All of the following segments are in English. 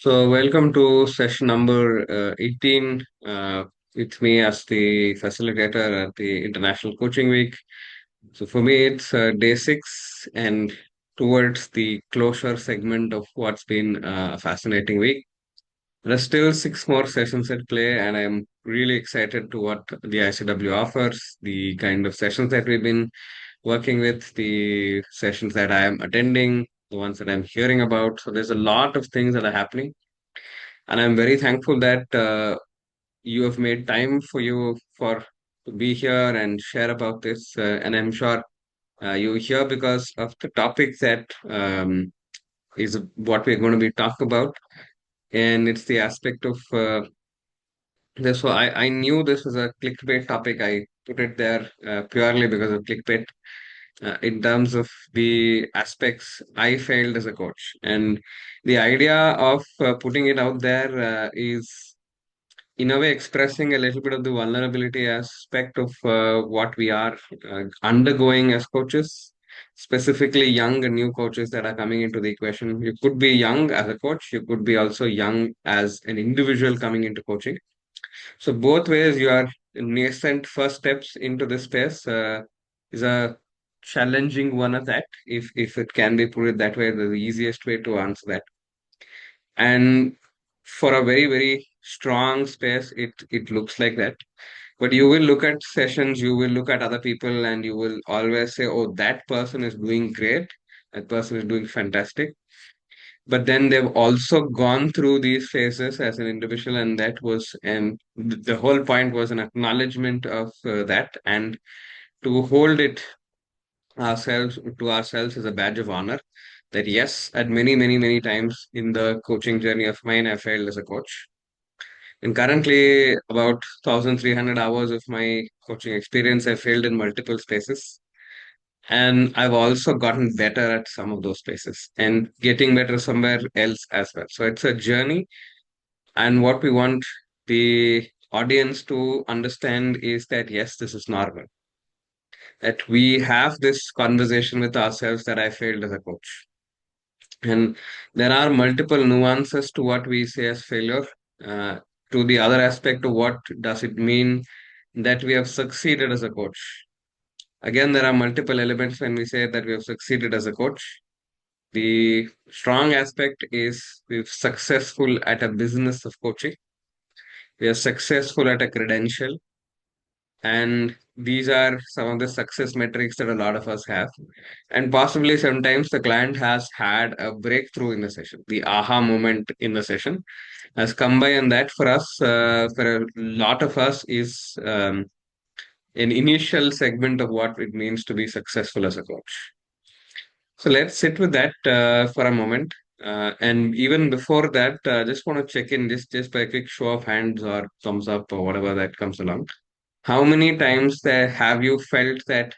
Welcome to session number 18. It's me as the facilitator at the International Coaching Week. So, for me, it's day six and towards the closure segment of what's been a fascinating week. There are still six more sessions at play, and I'm really excited to what the ICW offers, the kind of sessions that we've been working with, the sessions that I am attending, the ones that I'm hearing about. So, there's a lot of things that are happening, and I'm very thankful that you have made time for to be here and share about this. And I'm sure you're here because of the topic that is what we're going to be talking about, and it's the aspect of this. So I knew this was a clickbait topic. I put it there purely because of clickbait. In terms of the aspects I failed as a coach, and the idea of putting it out there is in a way expressing a little bit of the vulnerability aspect of what we are undergoing as coaches, specifically young and new coaches that are coming into the equation. You could be young as a coach, you could be also young as an individual coming into coaching. So both ways, you are nascent first steps into this space is a challenging one of that, if it can be put it that way, the easiest way to answer that. And for a very, very strong space, it looks like that. But you will look at sessions, you will look at other people, and you will always say, oh, that person is doing great, that person is doing fantastic. But then they've also gone through these phases as an individual, and that was, and the whole point was an acknowledgement of that, and to hold it ourselves as a badge of honor, that yes, at many, many, many times in the coaching journey of mine, I failed as a coach. And currently, about 1,300 hours of my coaching experience, I failed in multiple spaces. And I've also gotten better at some of those spaces and getting better somewhere else as well. So it's a journey. And what we want the audience to understand is that, yes, this is normal. That we have this conversation with ourselves that I failed as a coach. And there are multiple nuances to what we say as failure. Uh, to the other aspect of what does it mean that we have succeeded as a coach. Again, there are multiple elements when we say that we have succeeded as a coach. The strong aspect is we're successful at a business of coaching. We are successful at a credential. And these are some of the success metrics that a lot of us have. And possibly sometimes the client has had a breakthrough in the session, the aha moment in the session has come by. And that for us, for a lot of us, is an initial segment of what it means to be successful as a coach. So let's sit with that for a moment. And even before that, just want to check in just by a quick show of hands or thumbs up or whatever that comes along. How many times there have you felt that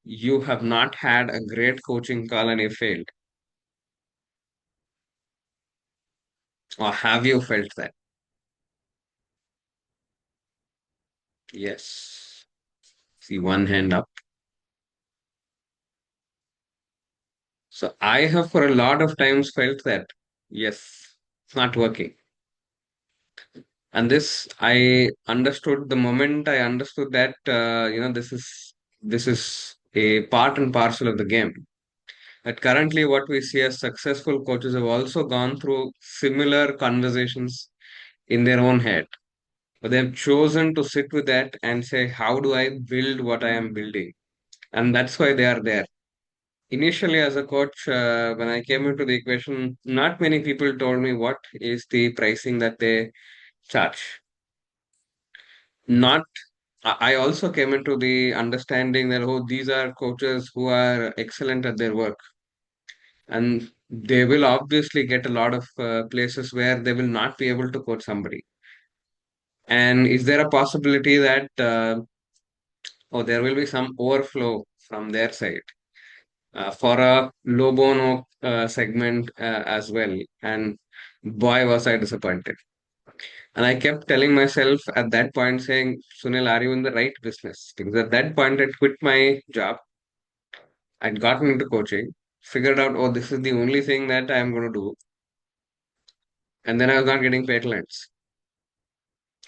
you have not had a great coaching call and you failed? Or have you felt that? Yes. See one hand up. So I have for a lot of times felt that, yes, it's not working. And this I understood the moment I understood that, this is a part and parcel of the game. That currently what we see as successful coaches have also gone through similar conversations in their own head. But they've chosen to sit with that and say, how do I build what I am building? And that's why they are there. Initially, as a coach, when I came into the equation, not many people told me what is the pricing that they charge. Not, I also came into the understanding that, oh, these are coaches who are excellent at their work. And they will obviously get a lot of places where they will not be able to coach somebody. And is there a possibility that, there will be some overflow from their side for a low bono segment as well? And boy, was I disappointed. And I kept telling myself at that point, saying, Sunil, are you in the right business? Because at that point, I'd quit my job, I'd gotten into coaching, figured out, oh, this is the only thing that I'm going to do. and then I was not getting paid clients.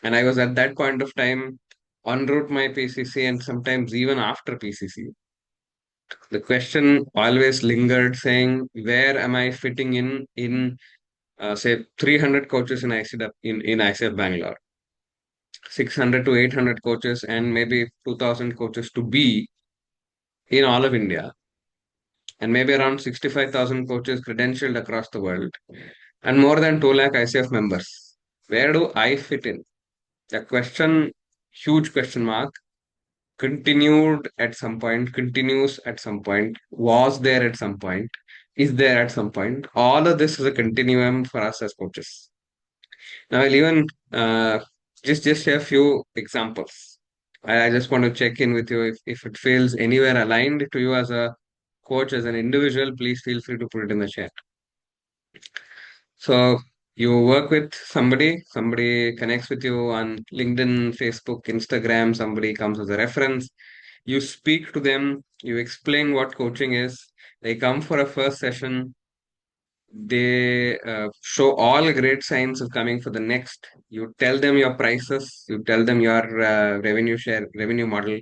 And I was at that point of time en route my PCC, and sometimes even after PCC. The question always lingered saying, where am I fitting in say 300 coaches in in ICF Bangalore, 600 to 800 coaches, and maybe 2000 coaches to be in all of India, and maybe around 65,000 coaches credentialed across the world, and more than 2 lakh ICF members. Where do I fit in? The question, huge question mark, continued at some point, continues at some point, was there at some point, is there at some point. All of this is a continuum for us as coaches. Now, I'll even just share a few examples. I just want to check in with you if it feels anywhere aligned to you as a coach, as an individual, please feel free to put it in the chat. So you work with somebody connects with you on LinkedIn, Facebook, Instagram, somebody comes as a reference. You speak to them, you explain what coaching is. They come for a first session. They show all great signs of coming for the next. You tell them your prices, you tell them your revenue model,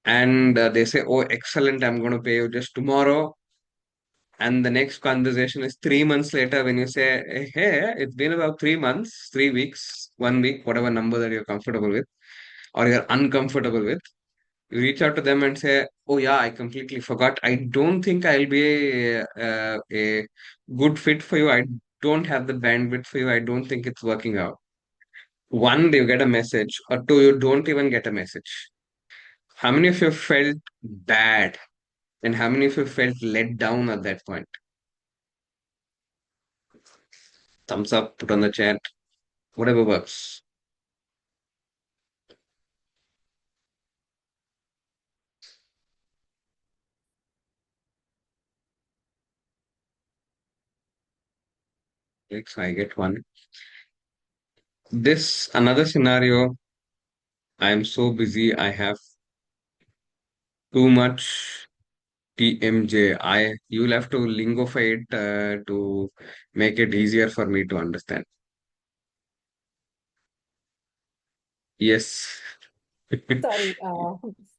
and they say, "Oh, excellent! I'm going to pay you just tomorrow." And the next conversation is 3 months later when you say, "Hey, it's been about 3 months, 3 weeks, 1 week, whatever number that you're comfortable with or you're uncomfortable with." You reach out to them and say, "Oh, yeah, I completely forgot. I don't think I'll be a good fit for you. I don't have the bandwidth for you. I don't think it's working out." One, you get a message, or two, you don't even get a message. How many of you felt bad? And how many of you felt let down at that point? Thumbs up, put on the chat, whatever works. Right, so I get one. This another scenario. I'm so busy. I have too much TMJ. You'll have to lingofy it to make it easier for me to understand. Yes. Sorry,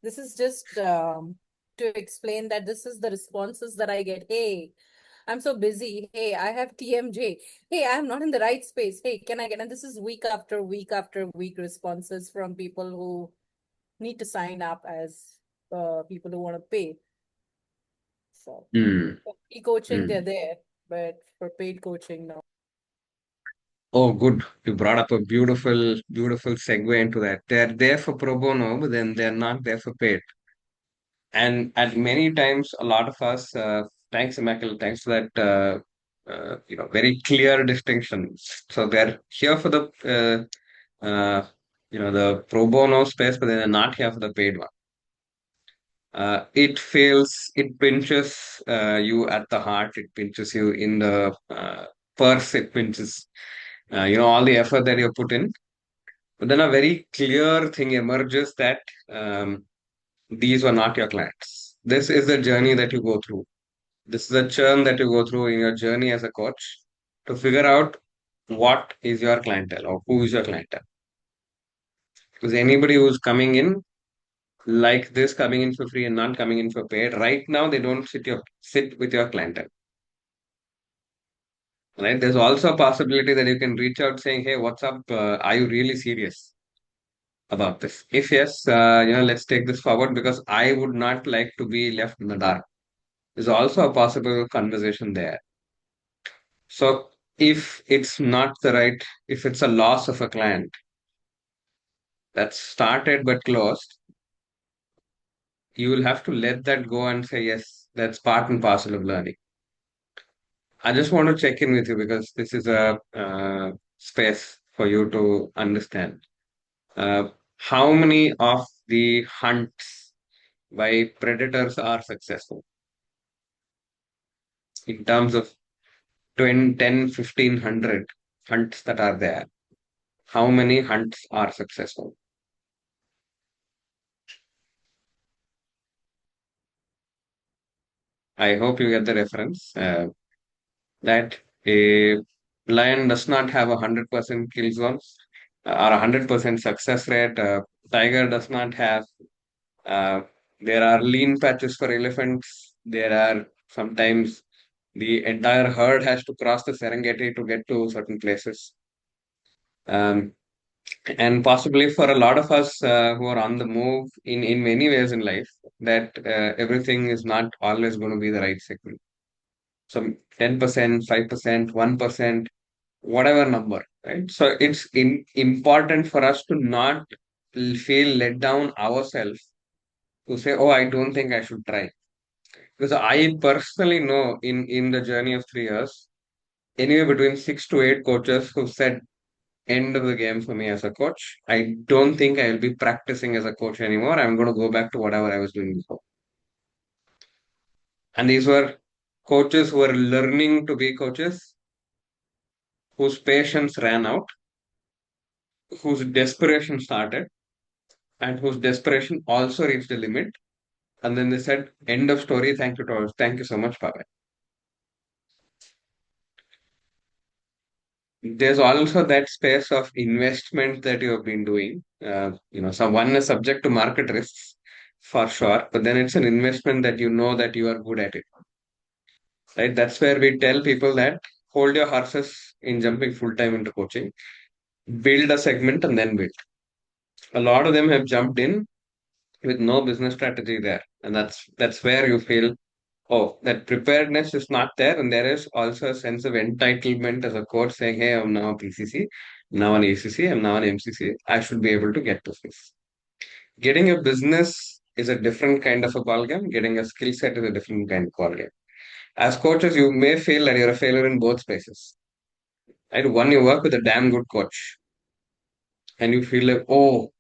this is just to explain that this is the responses that I get. Hey, I'm so busy. Hey, I have TMJ. Hey, I'm not in the right space. Hey, can I get? And this is week after week after week responses from people who need to sign up as people who want to pay. So, Hmm. for free coaching, they're Hmm. there, but for paid coaching, no. Oh, good. You brought up a beautiful segue into that. They're there for pro bono, but then they're not there for paid. And at many times, a lot of us, thanks, Michael, thanks for that, very clear distinction. So they're here for the pro bono space, but they're not here for the paid one. It pinches you at the heart, it pinches you in the purse, it pinches, all the effort that you put in. But then a very clear thing emerges that um, these were not your clients. This is the journey that you go through. This is the churn that you go through in your journey as a coach to figure out what is your clientele or who is your clientele. Because anybody who's coming in like this, coming in for free and not coming in for paid, right now they don't sit with your clientele. Right? There's also a possibility that you can reach out saying, "Hey, what's up? Are you really serious about this? If yes, let's take this forward because I would not like to be left in the dark." There's also a possible conversation there. So if it's a loss of a client that's started but closed, you will have to let that go and say, yes, that's part and parcel of learning. I just want to check in with you because this is a space for you to understand. How many of the hunts by predators are successful in terms of 20, 10, 1500 hunts that are there? How many hunts are successful? I hope you get the reference. That a Lion does not have 100% kill zones or 100% success rate. Tiger does not have. Uh, there are lean patches for elephants. There are sometimes the entire herd has to cross the Serengeti to get to certain places. Um, and possibly for a lot of us who are on the move in many ways in life, that everything is not always going to be the right segment. So 10%, 5%, 1%, whatever number, right? So it's important for us to not feel let down ourselves to say, oh, I don't think I should try. Because I personally know in the journey of 3 years, anywhere between 6 to 8 coaches who said, end of the game for me as a coach. I don't think I'll be practicing as a coach anymore. I'm going to go back to whatever I was doing before. And these were coaches who were learning to be coaches, whose patience ran out, whose desperation started, and whose desperation also reached the limit. And then they said, end of story. Thank you, Taurus. Thank you so much, Bye. There's also that space of investment that you have been doing. So one is subject to market risks for sure, but then it's an investment that you know that you are good at it, right? That's where we tell people that hold your horses in jumping full time into coaching, build a segment and then build. A lot of them have jumped in with no business strategy there, and that's where you feel, oh, that preparedness is not there, and there is also a sense of entitlement as a coach saying, hey, I'm now a PCC, now an ACC, I'm now an MCC, I should be able to get to this. Getting a business is a different kind of a ballgame. Getting a skill set is a different kind of ballgame. As coaches, you may feel that you're a failure in both spaces. Right? One, you work with a damn good coach, and you feel like, oh,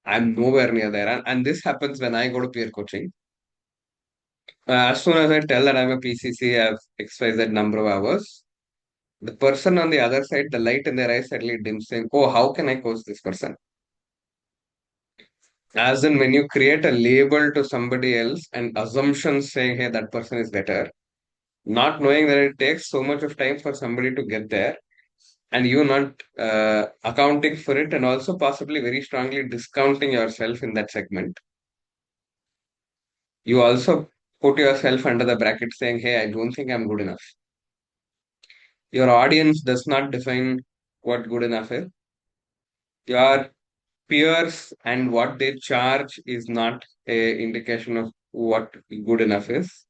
I'm nowhere near there. And this happens when I go to peer coaching. As soon as I tell that I'm a PCC, I have XYZ number of hours, the person on the other side, the light in their eyes suddenly dims, saying, oh, how can I coach this person? As in, when you create a label to somebody else and assumptions saying, hey, that person is better, not knowing that it takes so much of time for somebody to get there, and you not accounting for it, and also possibly very strongly discounting yourself in that segment. You also put yourself under the bracket saying, hey, I don't think I'm good enough. Your audience does not define what good enough is. Your peers and what they charge is not a indication of what good enough is.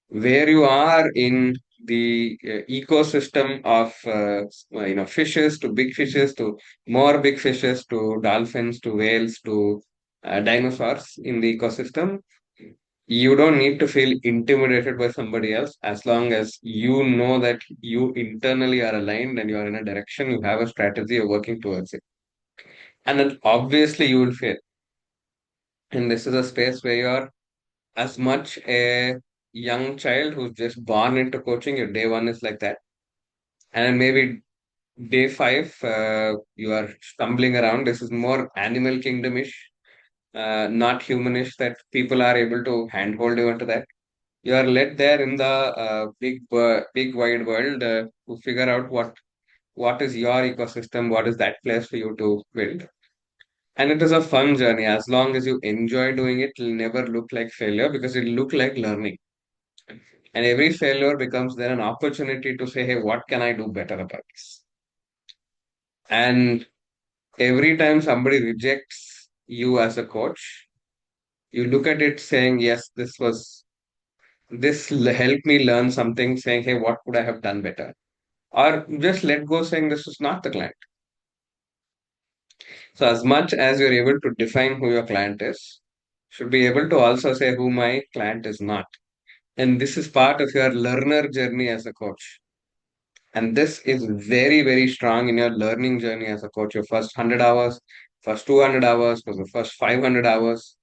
Where you are in the ecosystem of fishes to big fishes to more big fishes to dolphins to whales to dinosaurs in the ecosystem, you don't need to feel intimidated by somebody else as long as you know that you internally are aligned and you are in a direction, you have a strategy, you're working towards it. And then obviously you will fail. And this is a space where you're as much a young child who's just born into coaching, your day one is like that. And then maybe day five, you are stumbling around. This is more animal kingdomish, not humanish that people are able to handhold you into that. You are led there in the big wide world to figure out what is your ecosystem, what is that place for you to build. And it is a fun journey. As long as you enjoy doing it, it'll never look like failure because it'll look like learning. And every failure becomes then an opportunity to say, hey, what can I do better about this? And every time somebody rejects you as a coach, you look at it saying, yes, helped me learn something, saying, hey, what could I have done better? Or just let go saying this is not the client. So as much as you're able to define who your client is, should be able to also say who my client is not. And this is part of your learner journey as a coach. And this is very, very strong in your learning journey as a coach. Your first 100 hours, first 200 hours, for the first 500 hours.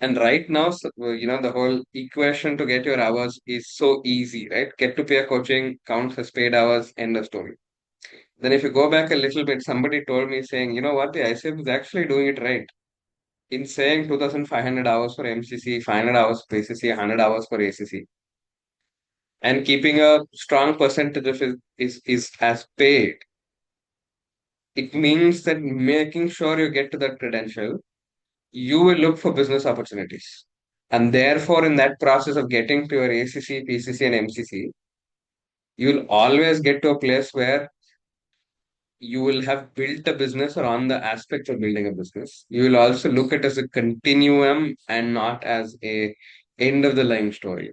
And right now, the whole equation to get your hours is so easy, right? Get to peer coaching, counts as paid hours, end of story. Then if you go back a little bit, somebody told me saying, you know what, the ICF is actually doing it right. In saying 2,500 hours for MCC, 500 hours for ACC, 100 hours for ACC. And keeping a strong percentage of it is as paid. It means that making sure you get to that credential, you will look for business opportunities. And therefore, in that process of getting to your ACC, PCC, and MCC, you'll always get to a place where you will have built a business or on the aspects of building a business. You will also look at it as a continuum and not as a end of the line story.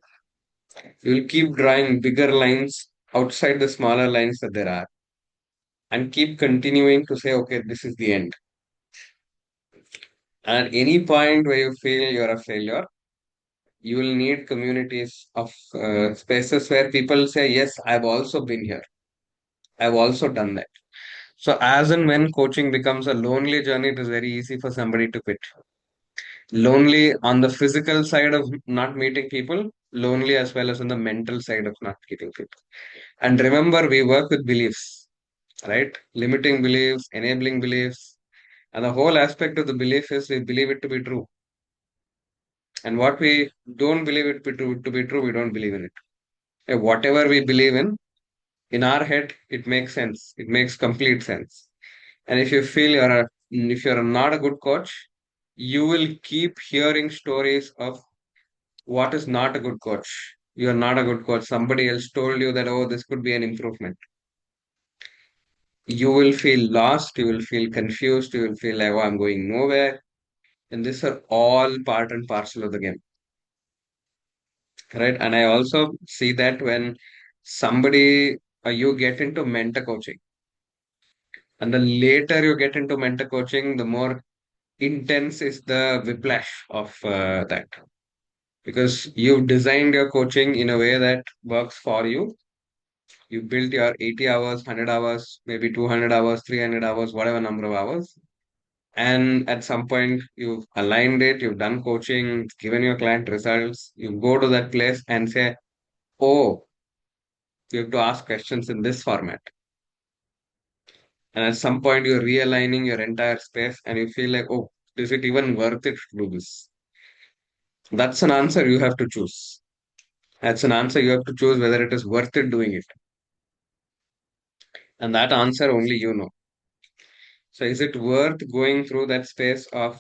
You will keep drawing bigger lines outside the smaller lines that there are and keep continuing to say, okay, this is the end. At any point where you feel you're a failure, you will need communities of spaces where people say, yes, I've also been here. I've also done that. So, as and when coaching becomes a lonely journey, it is very easy for somebody to quit. Lonely on the physical side of not meeting people, lonely as well as on the mental side of not meeting people. And remember, we work with beliefs, right? Limiting beliefs, enabling beliefs. And the whole aspect of the belief is we believe it to be true. And what we don't believe it to be true, we don't believe in it. Whatever we believe in our head, it makes sense. It makes complete sense. And if you feel if you're not a good coach, you will keep hearing stories of what is not a good coach. You're not a good coach. Somebody else told you that, oh, this could be an improvement. You will feel lost. You will feel confused. You will feel like, oh, I'm going nowhere. And these are all part and parcel of the game, right? And I also see that when you get into mentor coaching, and the later you get into mentor coaching, the more intense is the whiplash of that, because you've designed your coaching in a way that works for you. You built your 80 hours, 100 hours, maybe 200 hours, 300 hours, whatever number of hours. And at some point, you've aligned it, you've done coaching, given your client results. You go to that place and say, oh, you have to ask questions in this format. And at some point, you're realigning your entire space and you feel like, oh, is it even worth it to do this? That's an answer you have to choose. That's an answer you have to choose whether it is worth it doing it. And that answer only you know. So is it worth going through that space of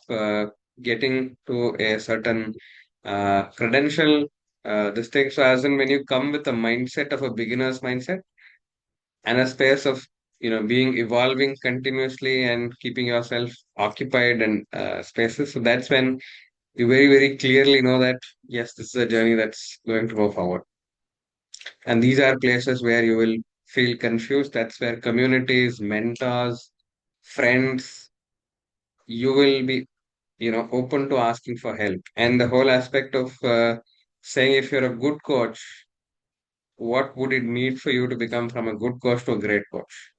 getting to a certain credential, this thing? So as in when you come with a mindset of a beginner's mindset and a space of being evolving continuously and keeping yourself occupied and spaces, so that's when you very clearly know that yes, this is a journey that's going to go forward. And these are places where you will feel confused. That's where communities, mentors, friends, you will be open to asking for help. And the whole aspect of saying if you're a good coach, what would it need for you to become from a good coach to a great coach,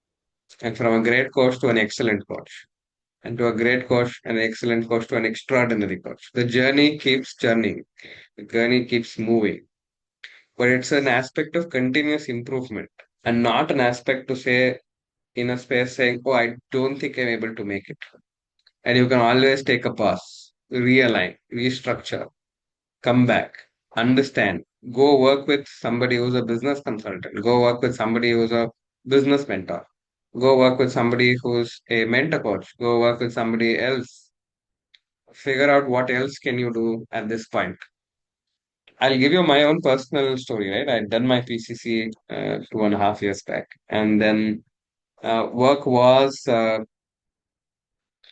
and from a great coach to an excellent coach, and to a great coach, an excellent coach to an extraordinary coach. The journey keeps churning, the journey keeps moving, but it's an aspect of continuous improvement and not an aspect to say in a space saying, oh, I don't think I'm able to make it. And you can always take a pause, realign, restructure, come back, understand, go work with somebody who's a business consultant, go work with somebody who's a business mentor, go work with somebody who's a mentor coach, go work with somebody else. Figure out what else can you do at this point. I'll give you my own personal story, right? I'd done my PCC 2.5 years back, and then work was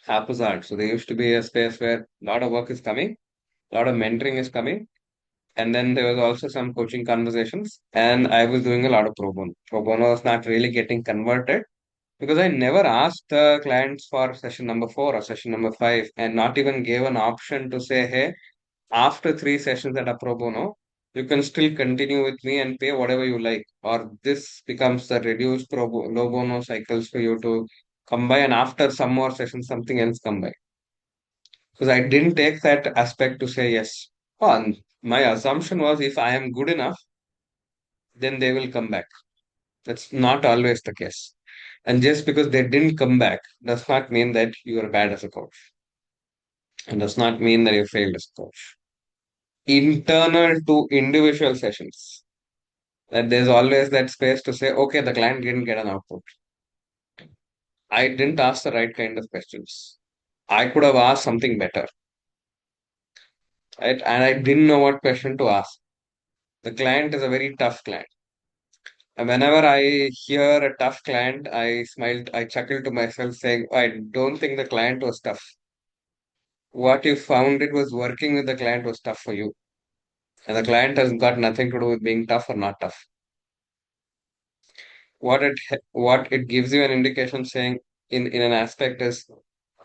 haphazard. So there used to be a space where a lot of work is coming, a lot of mentoring is coming, and then there was also some coaching conversations, and I was doing a lot of pro bono. Pro bono was not really getting converted because I never asked the clients for session number 4 or session number 5, and not even gave an option to say, hey, after 3 sessions that are pro bono, you can still continue with me and pay whatever you like, or this becomes the reduced low bono cycles for you to come by, and after some more sessions, something else come by. Because I didn't take that aspect to say yes. Oh, and my assumption was if I am good enough, then they will come back. That's not always the case. And just because they didn't come back does not mean that you are bad as a coach. And does not mean that you failed as a coach. Internal to individual sessions. That there's always that space to say, okay, the client didn't get an output. I didn't ask the right kind of questions. I could have asked something better, right? And I didn't know what question to ask. The client is a very tough client. And whenever I hear a tough client, I smiled, I chuckled to myself saying, I don't think the client was tough. What you found it was working with the client was tough for you. And the client has got nothing to do with being tough or not tough. What it gives you an indication saying in an aspect is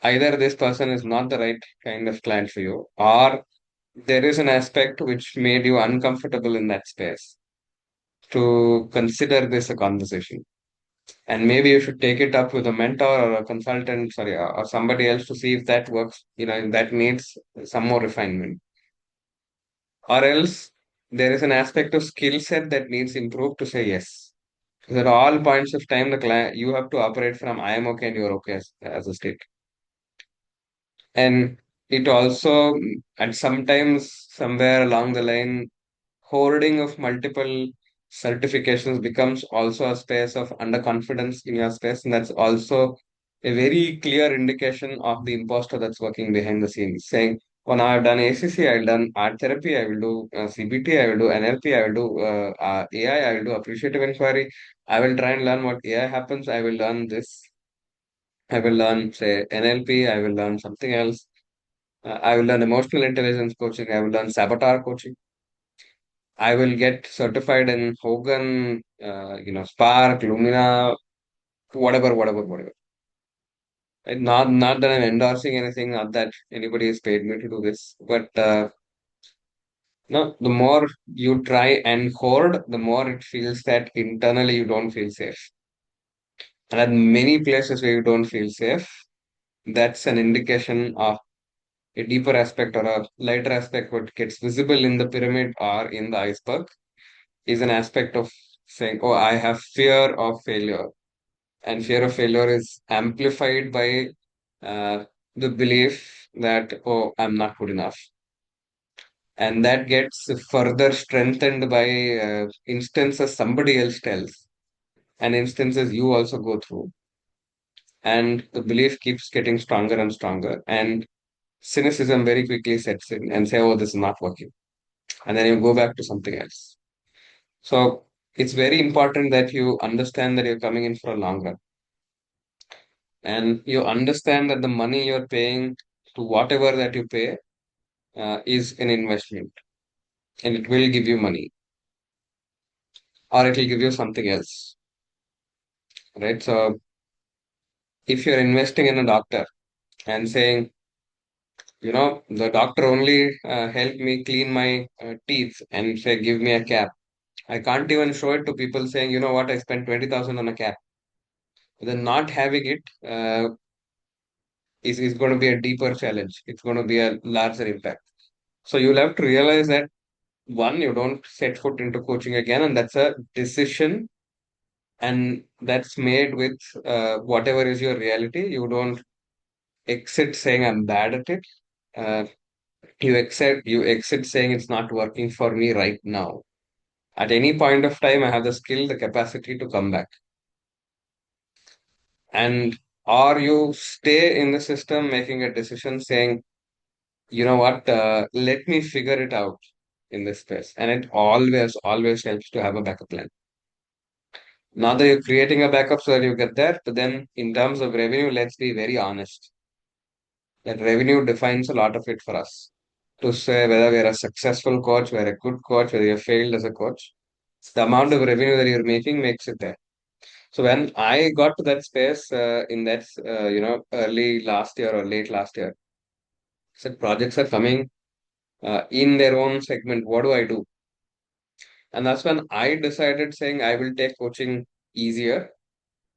either this person is not the right kind of client for you, or there is an aspect which made you uncomfortable in that space to consider this a conversation. And maybe you should take it up with a mentor or a consultant, sorry, or somebody else to see if that works, if that needs some more refinement. Or else there is an aspect of skill set that needs improved to say yes. Because at all points of time, the client you have to operate from I am okay and you're okay as a state. And it also, and sometimes somewhere along the line, hoarding of multiple certifications becomes also a space of underconfidence in your space. And that's also a very clear indication of the imposter that's working behind the scenes, saying, oh, now I've done ACC, I've done art therapy, I will do CBT, I will do NLP, I will do AI, I will do appreciative inquiry. I will try and learn what AI happens. I will learn this. I will learn, say, NLP. I will learn something else. I will learn emotional intelligence coaching. I will learn saboteur coaching. I will get certified in Hogan, Spark, Lumina, whatever. And not that I'm endorsing anything, not that anybody has paid me to do this, but no, the more you try and hoard, the more it feels that internally you don't feel safe. And at many places where you don't feel safe, that's an indication of a deeper aspect or a lighter aspect, what gets visible in the pyramid or in the iceberg, is an aspect of saying, oh, I have fear of failure. And fear of failure is amplified by the belief that, oh, I'm not good enough. And that gets further strengthened by instances somebody else tells and instances you also go through. And the belief keeps getting stronger and stronger. And cynicism very quickly sets in and say, oh, this is not working. And then you go back to something else. So it's very important that you understand that you're coming in for a long run and you understand that the money you're paying to whatever that you pay is an investment and it will give you money or it will give you something else, right? So if you're investing in a doctor and saying, the doctor only helped me clean my teeth and say, give me a cap. I can't even show it to people saying, you know what, I spent 20,000 on a cap. Then not having it is going to be a deeper challenge. It's going to be a larger impact. So you'll have to realize that one, you don't set foot into coaching again, and that's a decision, and that's made with whatever is your reality. You don't exit saying I'm bad at it. Uh, you exit saying it's not working for me right now. At any point of time, I have the skill, the capacity to come back. And or you stay in the system making a decision saying, you know what, let me figure it out in this space. And it always helps to have a backup plan. Now that you're creating a backup so that you get there, but then in terms of revenue, let's be very honest. That revenue defines a lot of it for us. To say whether we're a successful coach, we're a good coach, whether you failed as a coach, the amount of revenue that you're making makes it there. So when I got to that space in that early last year or late last year, said projects are coming in their own segment. What do I do? And that's when I decided saying I will take coaching easier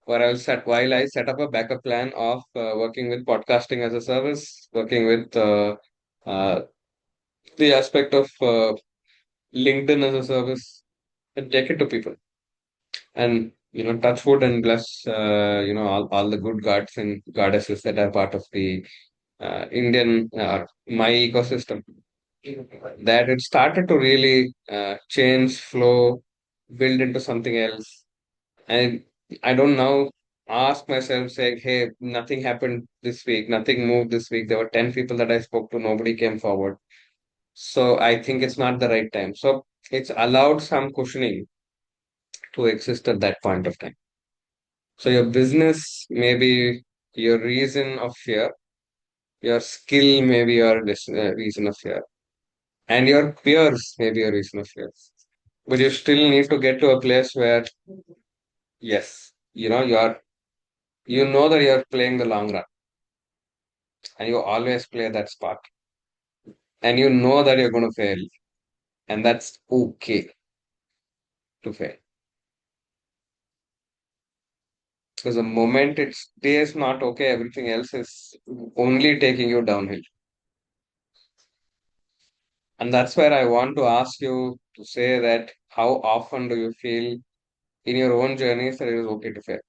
while I set up a backup plan of working with podcasting as a service, working with uh, the aspect of LinkedIn as a service, and take it to people. And touch wood and bless all the good gods and goddesses that are part of the Indian my ecosystem. That it started to really change flow. build into something else. And I don't now ask myself, saying, hey, nothing happened this week, nothing moved this week. There were 10 people that I spoke to, nobody came forward. So I think it's not the right time. So it's allowed some cushioning to exist at that point of time. So your business may be your reason of fear, your skill may be your reason of fear, and your peers may be your reason of fear. But you still need to get to a place where, yes, you know that you're playing the long run, and you always play that spot, and you know that you're going to fail, and that's okay to fail. Because the moment it stays not okay, everything else is only taking you downhill. And that's where I want to ask you to say that how often do you feel in your own journeys that it is okay to fail?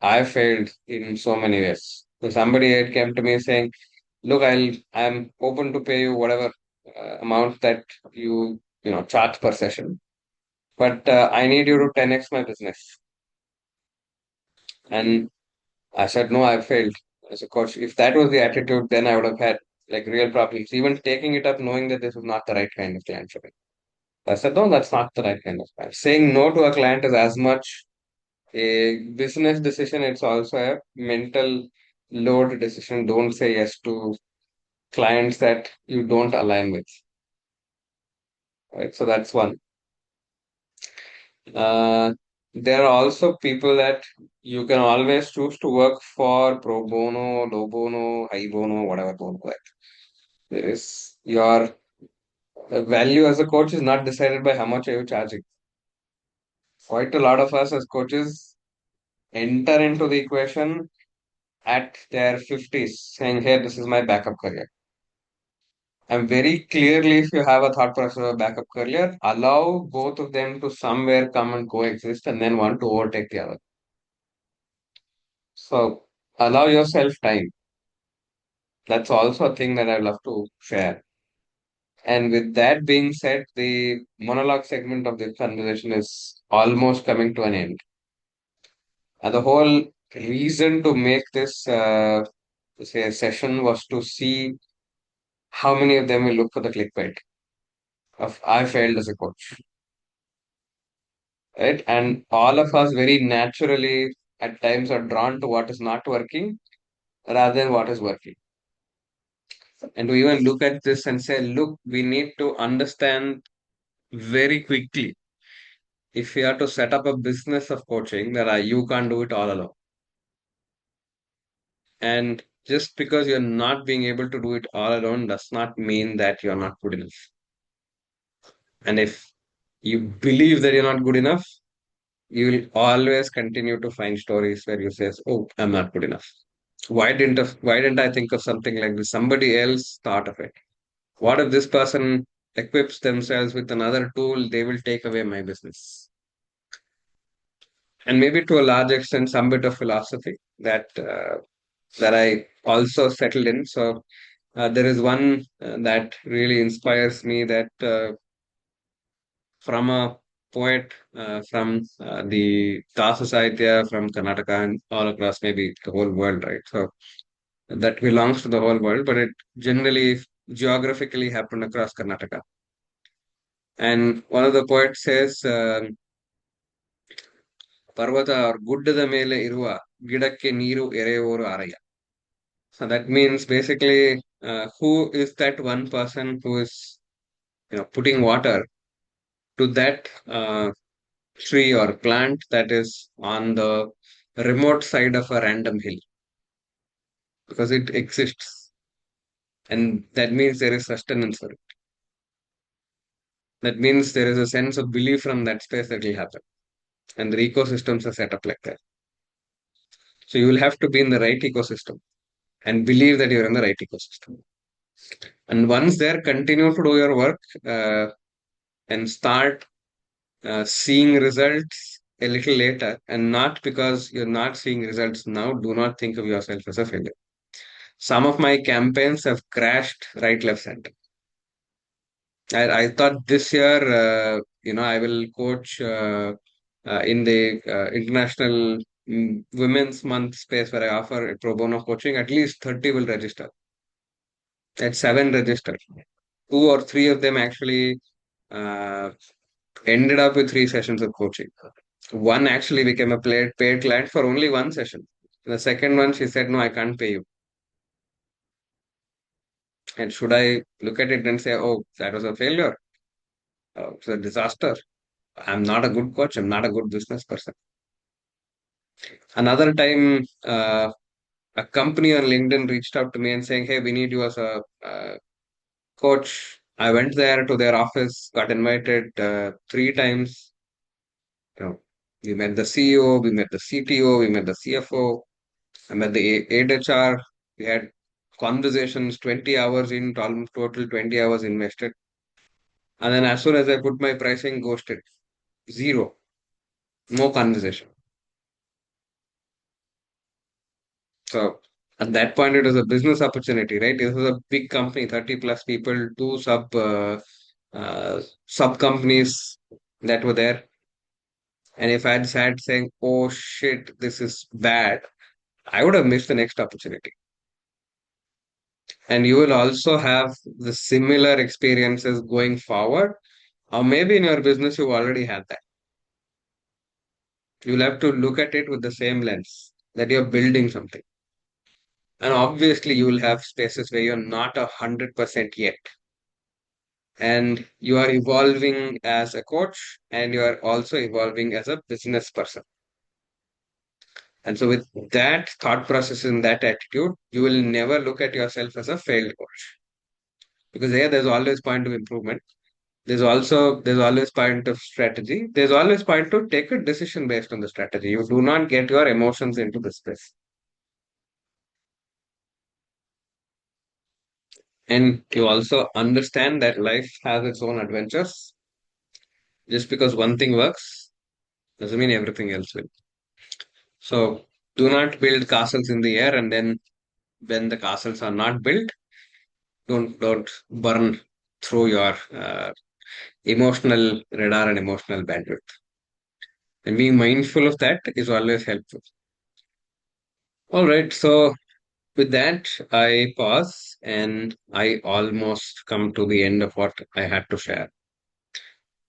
I failed in so many ways. So somebody had came to me saying, "Look, I'm open to pay you whatever amount that you charge per session, but I need you to 10x my business." And I said, "No, I failed as a coach." If that was the attitude, then I would have had like real problems. Even taking it up, knowing that this is not the right kind of client for me. I said, no, that's not the right kind of client. Saying no to a client is as much a business decision, it's also a mental load decision. Don't say yes to clients that you don't align with. Right. So that's one. Uh, there are also people that you can always choose to work for pro bono, low bono, high bono, whatever bono that. There is your value as a coach is not decided by how much are you charging. Quite a lot of us as coaches enter into the equation at their 50s saying, hey, this is my backup career. And very clearly, if you have a thought process of a backup career, allow both of them to somewhere come and coexist and then one to overtake the other. So allow yourself time. That's also a thing that I love to share. And with that being said, the monologue segment of this conversation is almost coming to an end. And the whole reason to make this say session was to see how many of them will look for the clickbait of I failed as a coach, right? And all of us very naturally at times are drawn to what is not working rather than what is working. And we even look at this and say, look, we need to understand very quickly if you are to set up a business of coaching that you can't do it all alone. And just because you're not being able to do it all alone does not mean that you're not good enough. And if you believe that you're not good enough, you will always continue to find stories where you say, "Oh, I'm not good enough. Why didn't I think of something like this? Somebody else thought of it. What if this person equips themselves with another tool? They will take away my business." And maybe to a large extent, some bit of philosophy that I also settled in. So there is one that really inspires me that from a poet from the Tasa Sahitya from Karnataka and all across maybe the whole world, right? So that belongs to the whole world, but it generally geographically happened across Karnataka. And one of the poets says, ಪರ್ವತ or ಗುಡ್ಡದ ಮೇಲೆ ಇರುವ ಗಿಡಕ್ಕೆ ನೀರು ಎರೆಯುವವರು ಆರಯ್ಯ. So that means basically, who is that one person who is putting water to that tree or plant that is on the remote side of a random hill because it exists. And that means there is sustenance for it. That means there is a sense of belief from that space that will happen. And the ecosystems are set up like that. So you will have to be in the right ecosystem and believe that you're in the right ecosystem. And once there, continue to do your work and start seeing results a little later. And not because you're not seeing results now, do not think of yourself as a failure. Some of my campaigns have crashed right, left, center. I thought this year, I will coach in the international Women's Month space where I offer pro bono coaching. At least 30 will register. At seven registered. Two or three of them actually uh, ended up with three sessions of coaching. One actually became a paid client for only one session. The second one, she said, "No, I can't pay you." And should I look at it and say, "Oh, that was a failure? It's a disaster. I'm not a good coach. I'm not a good business person." Another time, a company on LinkedIn reached out to me and saying, "Hey, we need you as a coach." I went there to their office, got invited three times. You know, we met the CEO, we met the CTO, we met the CFO, I met the 8 HR. We had conversations, 20 hours in, total 20 hours invested. And then as soon as I put my pricing, ghosted. Zero. No conversation. So at that point, it was a business opportunity, right? It was a big company, 30 plus people, two sub companies that were there. And if I had sat saying, "Oh shit, this is bad," I would have missed the next opportunity. And you will also have the similar experiences going forward, or maybe in your business you already had that. You'll have to look at it with the same lens that you're building something. And obviously you will have spaces where you're not 100% yet, and you are evolving as a coach and you are also evolving as a business person. And so with that thought process and that attitude, you will never look at yourself as a failed coach, because there's always point of improvement. There's always point of strategy. There's always point to take a decision based on the strategy. You do not get your emotions into the space. And you also understand that life has its own adventures. Just because one thing works doesn't mean everything else will. So do not build castles in the air, and then when the castles are not built, don't burn through your emotional radar and emotional bandwidth. And being mindful of that is always helpful. All right, so with that, I pause and I almost come to the end of what I had to share.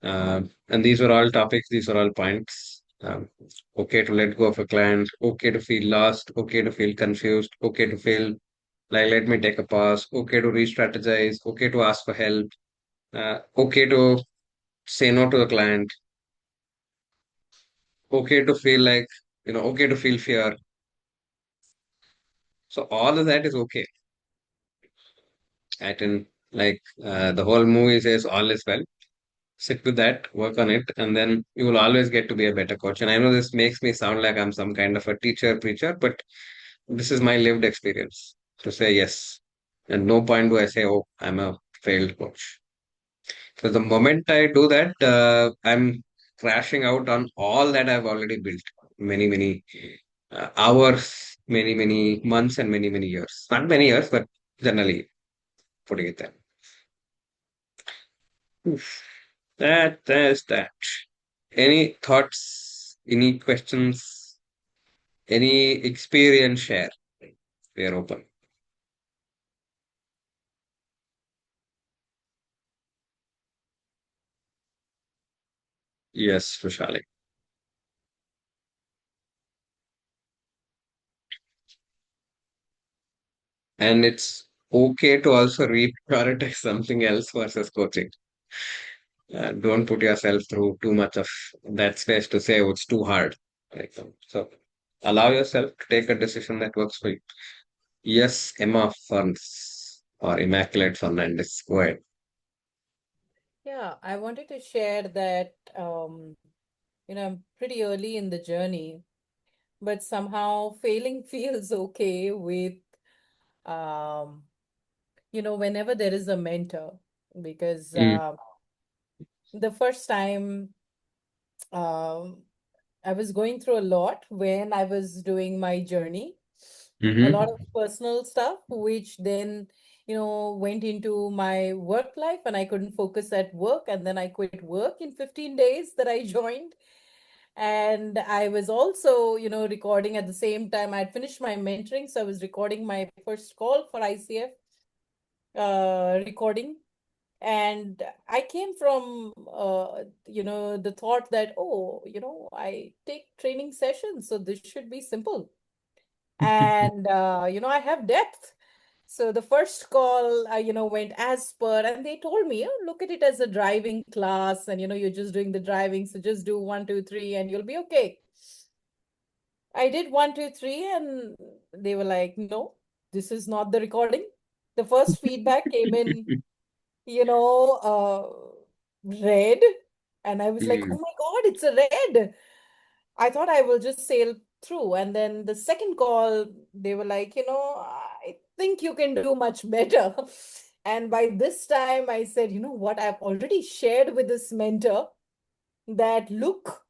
And these were all topics, these are all points. Okay to let go of a client, okay to feel lost, okay to feel confused, okay to feel like, let me take a pause, okay to re strategize, okay to ask for help, okay to say no to the client, okay to feel like, okay to feel fear. So, all of that is okay. I can, like, the whole movie says, all is well. Sit with that, work on it, and then you will always get to be a better coach. And I know this makes me sound like I'm some kind of a teacher, preacher, but this is my lived experience to say yes. And no point do I say, "Oh, I'm a failed coach." So the moment I do that, I'm crashing out on all that I've already built. Many, many hours, many, many months, and many, many years. Not many years, but generally putting it there. Oof. There's that. Any thoughts, any questions, any experience share? We are open. Yes, Vishali. And it's okay to also reprioritize something else versus coaching. Don't put yourself through too much of that space to say, "Oh, it's too hard." Like, so allow yourself to take a decision that works for you. Yes, Emma Ferns or Immaculate Fernandez. Go ahead. Yeah, I wanted to share that I'm pretty early in the journey, but somehow failing feels okay with um, whenever there is a mentor, because Mm. the first time um, I was going through a lot when I was doing my journey, a lot Mm-hmm. of personal stuff, which then went into my work life and I couldn't focus at work. And then I quit work in 15 days that I joined. And I was also, recording at the same time. I'd finished my mentoring. So I was recording my first call for ICF recording. And I came from, the thought that, oh, I take training sessions, so this should be simple. And, I have depth. So the first call, went as per, and they told me, oh, look at it as a driving class, and you're just doing the driving, so just do one, two, three, and you'll be okay. I did one, two, three, and they were like, no, this is not the recording. The first feedback came in, red, and I was like, oh Mm. my God, it's a red. I thought I will just sail through. And then the second call, they were like, I think you can do much better. And by this time, I said, you know what? I've already shared with this mentor that, look,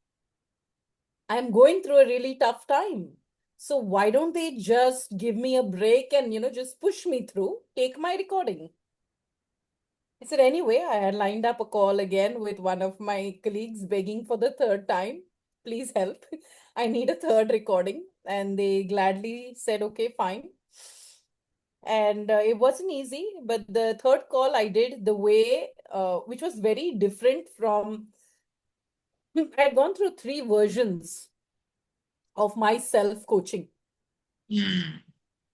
I'm going through a really tough time. So why don't they just give me a break and, just push me through, take my recording? I said, anyway, I had lined up a call again with one of my colleagues begging for the third time. Please help. I need a third recording. And they gladly said, okay, fine. And it wasn't easy, but the third call I did the way, which was very different from, I had gone through three versions of my self coaching.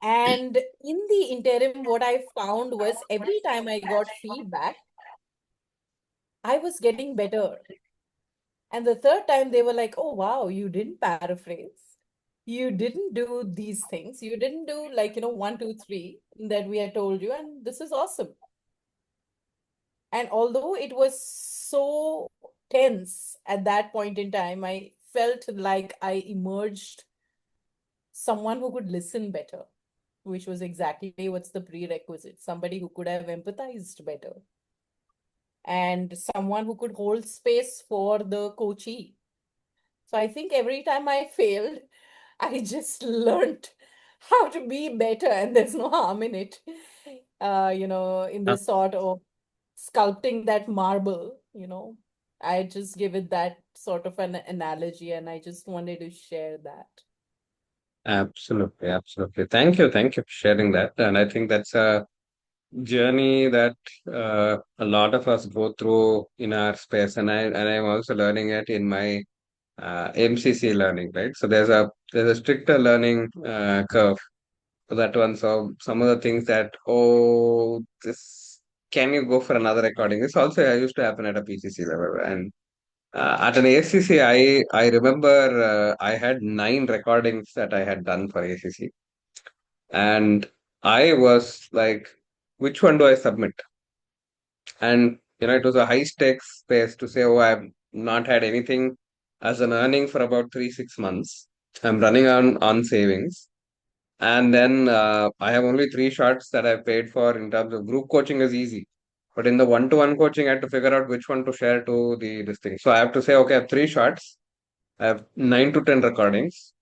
And in the interim, what I found was every time I got feedback, I was getting better. And the third time they were like, oh, wow, you didn't paraphrase. You didn't do these things. You didn't do like, one, two, three that we had told you. And this is awesome. And although it was so tense at that point in time, I felt like I emerged someone who could listen better, which was exactly what's the prerequisite. Somebody who could have empathized better and someone who could hold space for the coachee. So I think every time I failed, I just learned how to be better, and there's no harm in it. In the sort of sculpting that marble, I just give it that sort of an analogy, and I just wanted to share that. Absolutely, absolutely. Thank you for sharing that. And I think that's a journey that a lot of us go through in our space. And I'm also learning it in my MCC learning, right? So there's a stricter learning curve for that one. So some of the things that, oh, this can you go for another recording? This also used to happen at a PCC level. And at an ACC, I remember I had 9 recordings that I had done for ACC, and I was like, which one do I submit? And it was a high stakes space to say, oh, I've not had anything as an earning for about 3 6 months. I'm running on savings, and then I have only 3 shots that I've paid for. In terms of group coaching is easy, but in the one-to-one coaching, I had to figure out which one to share to the this thing. So I have to say, okay, I have 3 shots. I have 9 to 10 recordings.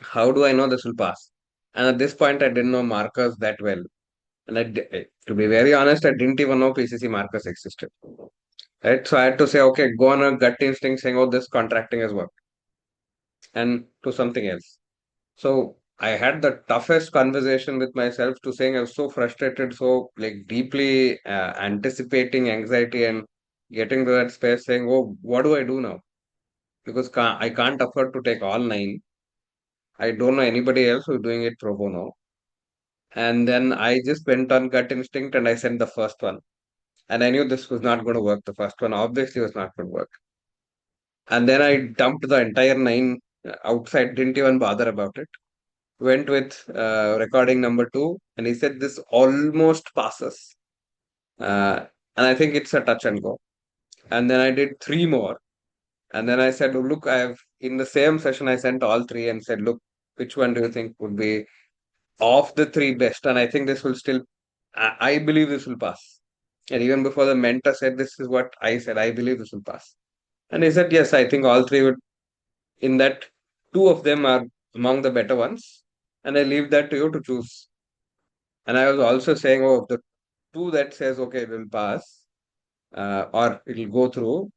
How do I know this will pass? And at this point, I didn't know markers that well. And to be very honest, I didn't even know PCC markers existed. Right. So I had to say, okay, go on a gut instinct saying, oh, this contracting has worked, and to something else. So I had the toughest conversation with myself to saying I was so frustrated, so like deeply anticipating anxiety and getting to that space saying, oh, what do I do now? Because I can't afford to take all 9. I don't know anybody else who's doing it pro bono. And then I just went on gut instinct and I sent the first one. And I knew this was not going to work. The first one obviously was not going to work. And then I dumped the entire 9 outside, didn't even bother about it. Went with recording number 2, and he said this almost passes. And I think it's a touch and go. And then I did 3 more. And then I said, oh, look, in the same session, I sent all 3 and said, look, which one do you think would be of the 3 best? And I think this will still, I believe this will pass. And even before the mentor said, this is what I said, I believe this will pass. And he said, yes, I think all 3 would, in that 2 of them are among the better ones. And I leave that to you to choose. And I was also saying, oh, the two that says, okay, it will pass or it will go through.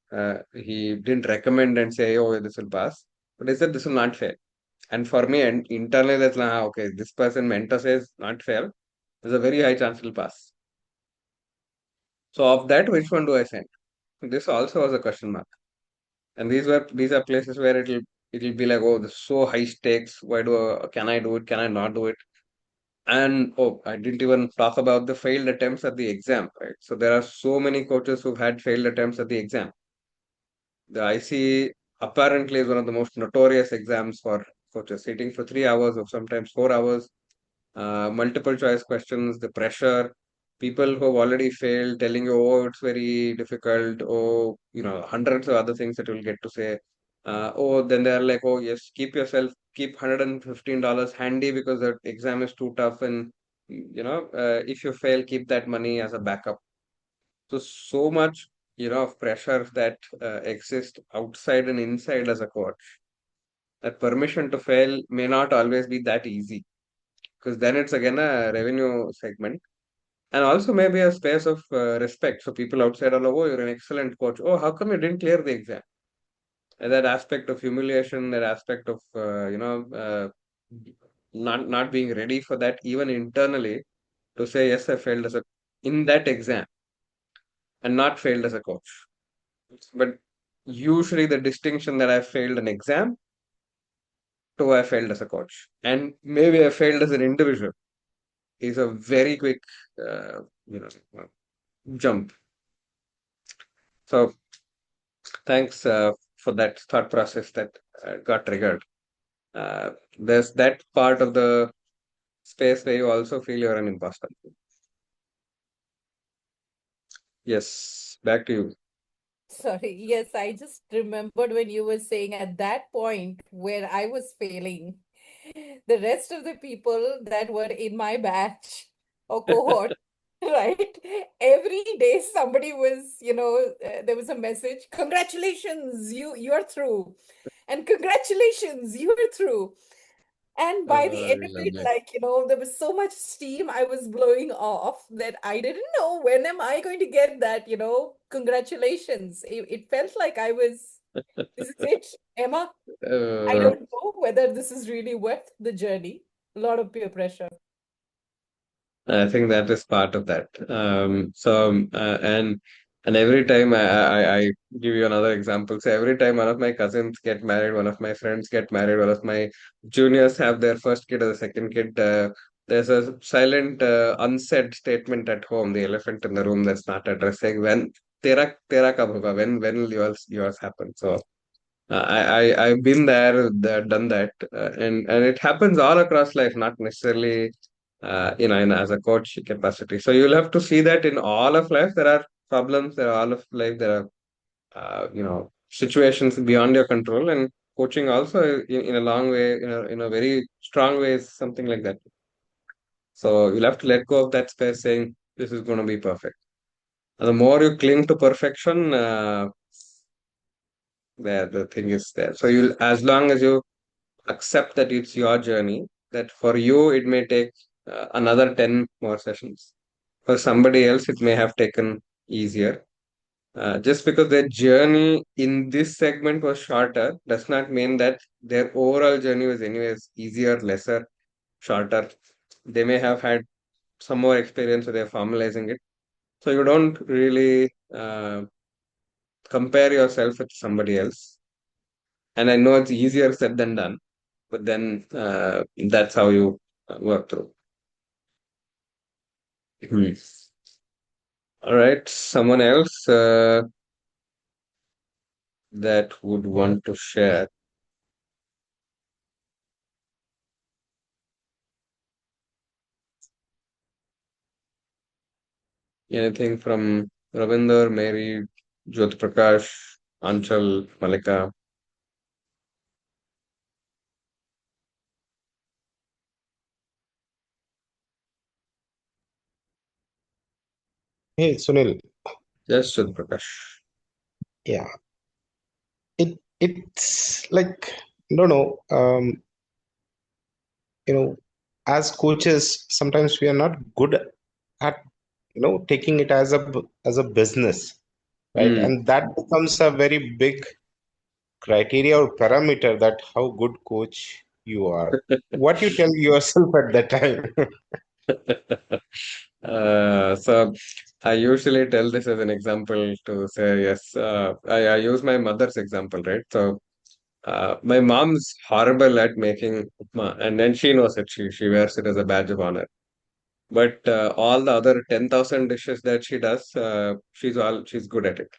He didn't recommend and say, oh, this will pass. But he said, this will not fail. And for me, and internally, that's like, okay, this person mentor says not fail. There's a very high chance it will pass. So of that, which one do I send? This also was a question mark. And these are places where it'll be like, oh, this is so high stakes. Can I do it? Can I not do it? And oh, I didn't even talk about the failed attempts at the exam, right? So there are so many coaches who've had failed attempts at the exam. The IC apparently is one of the most notorious exams for coaches, sitting for 3 hours or sometimes 4 hours, multiple choice questions, the pressure, people who have already failed telling you, oh, it's very difficult, oh, hundreds of other things that you'll get to say. Oh, then they're like, oh, yes, keep $115 handy because the exam is too tough. And, if you fail, keep that money as a backup. So much, of pressure that exists outside and inside as a coach. That permission to fail may not always be that easy because then it's again a revenue segment and also maybe a space of respect. So people outside are like, oh, you're an excellent coach. Oh, how come you didn't clear the exam? And that aspect of humiliation, that aspect of not being ready for that, even internally, to say yes, I failed as a in that exam and not failed as a coach. But usually the distinction that I failed an exam to I failed as a coach, and maybe I failed as an individual is a very quick, uh, you know, jump. So thanks for that thought process that got triggered. There's that part of the space where you also feel you're an imposter. Yes, back to you. Sorry, yes, I just remembered when you were saying at that point where I was failing, the rest of the people that were in my batch or cohort, right? Every day somebody was, there was a message, congratulations, you're through. And congratulations, you're through. And by the end of it, Lovely. like, there was so much steam I was blowing off that I didn't know when am I going to get that, congratulations. It felt like I was, this is it, Emma. I Uh, don't know whether this is really worth the journey. A lot of peer pressure. I think that is part of that. And every time I give you another example. So every time one of my cousins get married, one of my friends get married, one of my juniors have their first kid or the second kid, there's a silent, unsaid statement at home, the elephant in the room that's not addressing when tera kab hoga, when will yours happen? So I've been there, done that, and it happens all across life, not necessarily as a coach capacity. So you'll have to see that in all of life there are problems, there are all of life there are situations beyond your control, and coaching also in a long way, in a very strong way is something like that. So you'll have to let go of that space, saying this is going to be perfect. And the more you cling to perfection, the thing is there. So you'll as long as you accept that it's your journey, that for you it may take another 10 more sessions. For somebody else, it may have taken easier. Just because their journey in this segment was shorter does not mean that their overall journey was, anyways, easier, lesser, shorter. They may have had some more experience, so they're formalizing it. So you don't really compare yourself with somebody else. And I know it's easier said than done, but then that's how you work through. Hmm. All right, someone else that would want to share anything from Ravinder, Mary, Jyoti Prakash, Anchal, Malika. Hey, Sunil. Just Jyoti Prakash. Yeah, it's like, I don't know, you know, as coaches, sometimes we are not good at taking it as a business, right? Hmm. And that becomes a very big criteria or parameter that how good coach you are. What you tell yourself at that time? So I usually tell this as an example to say, yes, I use my mother's example, right? So my mom's horrible at making upma, and then she knows it. She wears it as a badge of honor. But all the other 10,000 dishes that she does, she's good at it.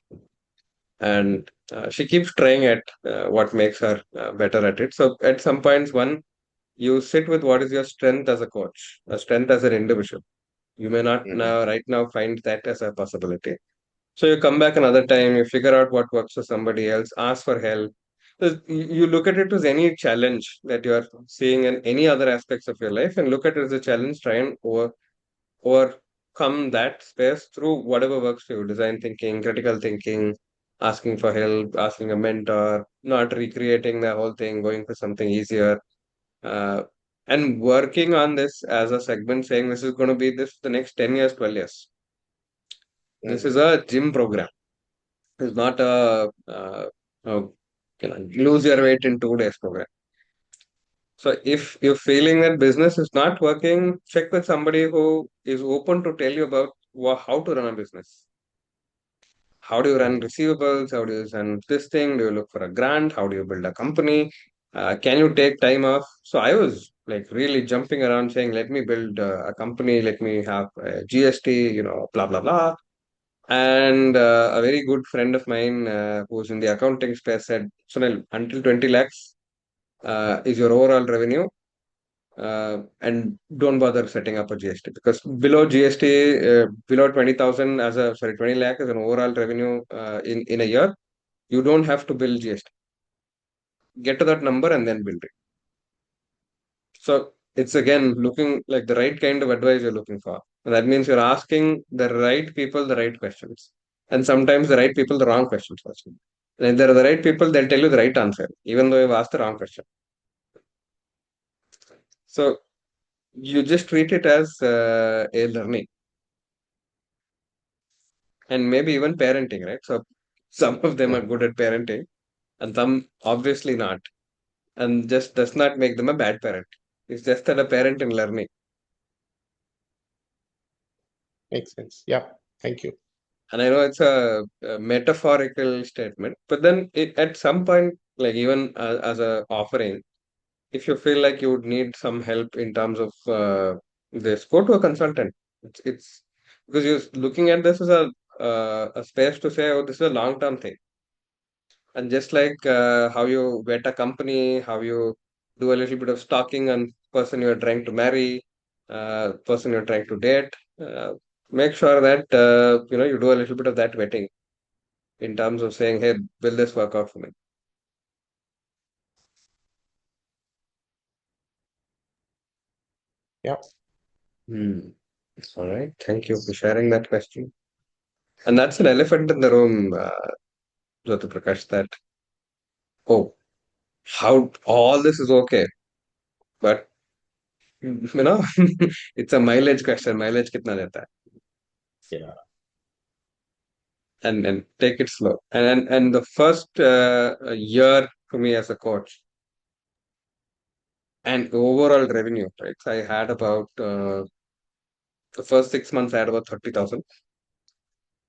And she keeps trying at what makes her better at it. So at some points, one, you sit with what is your strength as a coach, a strength as an individual. You may not Mhm, now right now find that as a possibility. So you come back another time, you figure out what works for somebody else, ask for help. You look at it as any challenge that you are seeing in any other aspects of your life, and look at it as a challenge, try and overcome that space through whatever works for you, design thinking, critical thinking, asking for help, asking a mentor, not recreating the whole thing, going for something easier, uh, and working on this as a segment, saying this is going to be this the next 10 years, 12 years. This is mhm. a gym program. It's not a lose your weight in 2 days program. So if you're feeling that business is not working, check with somebody who is open to tell you about how to run a business. How do you run receivables? How do you run this thing? Do you look for a grant? How do you build a company? Can you take time off? So I was like really jumping around saying, let me build a company, let me have a GST, blah, blah, blah. And a very good friend of mine who's in the accounting space said, Sunil, until 20 lakhs is your overall revenue. And don't bother setting up a GST because below GST, below 20,000 as a, sorry, 20 lakh as an overall revenue in a year, you don't have to build GST. Get to that number and then build it. So it's again looking like the right kind of advice you're looking for. That means you're asking the right people the right questions. And sometimes the right people the wrong questions also. And if they're the right people, they'll tell you the right answer, even though you've asked the wrong question. So you just treat it as a learning and maybe even parenting, right? So some of them are Mhm. good at parenting and some obviously not. And just does not make them a bad parent. It's just that a parent in learning. Makes sense. Yeah. Thank you. And I know it's a metaphorical statement, but then at some point, like even as a offering, if you feel like you would need some help in terms of this, go to a consultant. It's because you're looking at this as a space to say, oh, this is a long term thing. And just like how you vet a company, how you do a little bit of stalking on person you're trying to marry, person you're trying to date, make sure that you do a little bit of that vetting in terms of saying, hey, will this work out for me? Yeah. Hmm. All right. Thank you for sharing that question. And that's an elephant in the room, Jyoti Prakash, that, oh, how all this is okay, but it's a mileage question. Mileage kitna deta hai? Yeah. And take it slow. And the first year for me as a coach and overall revenue, right? So I had about the first 6 months I had about 30,000.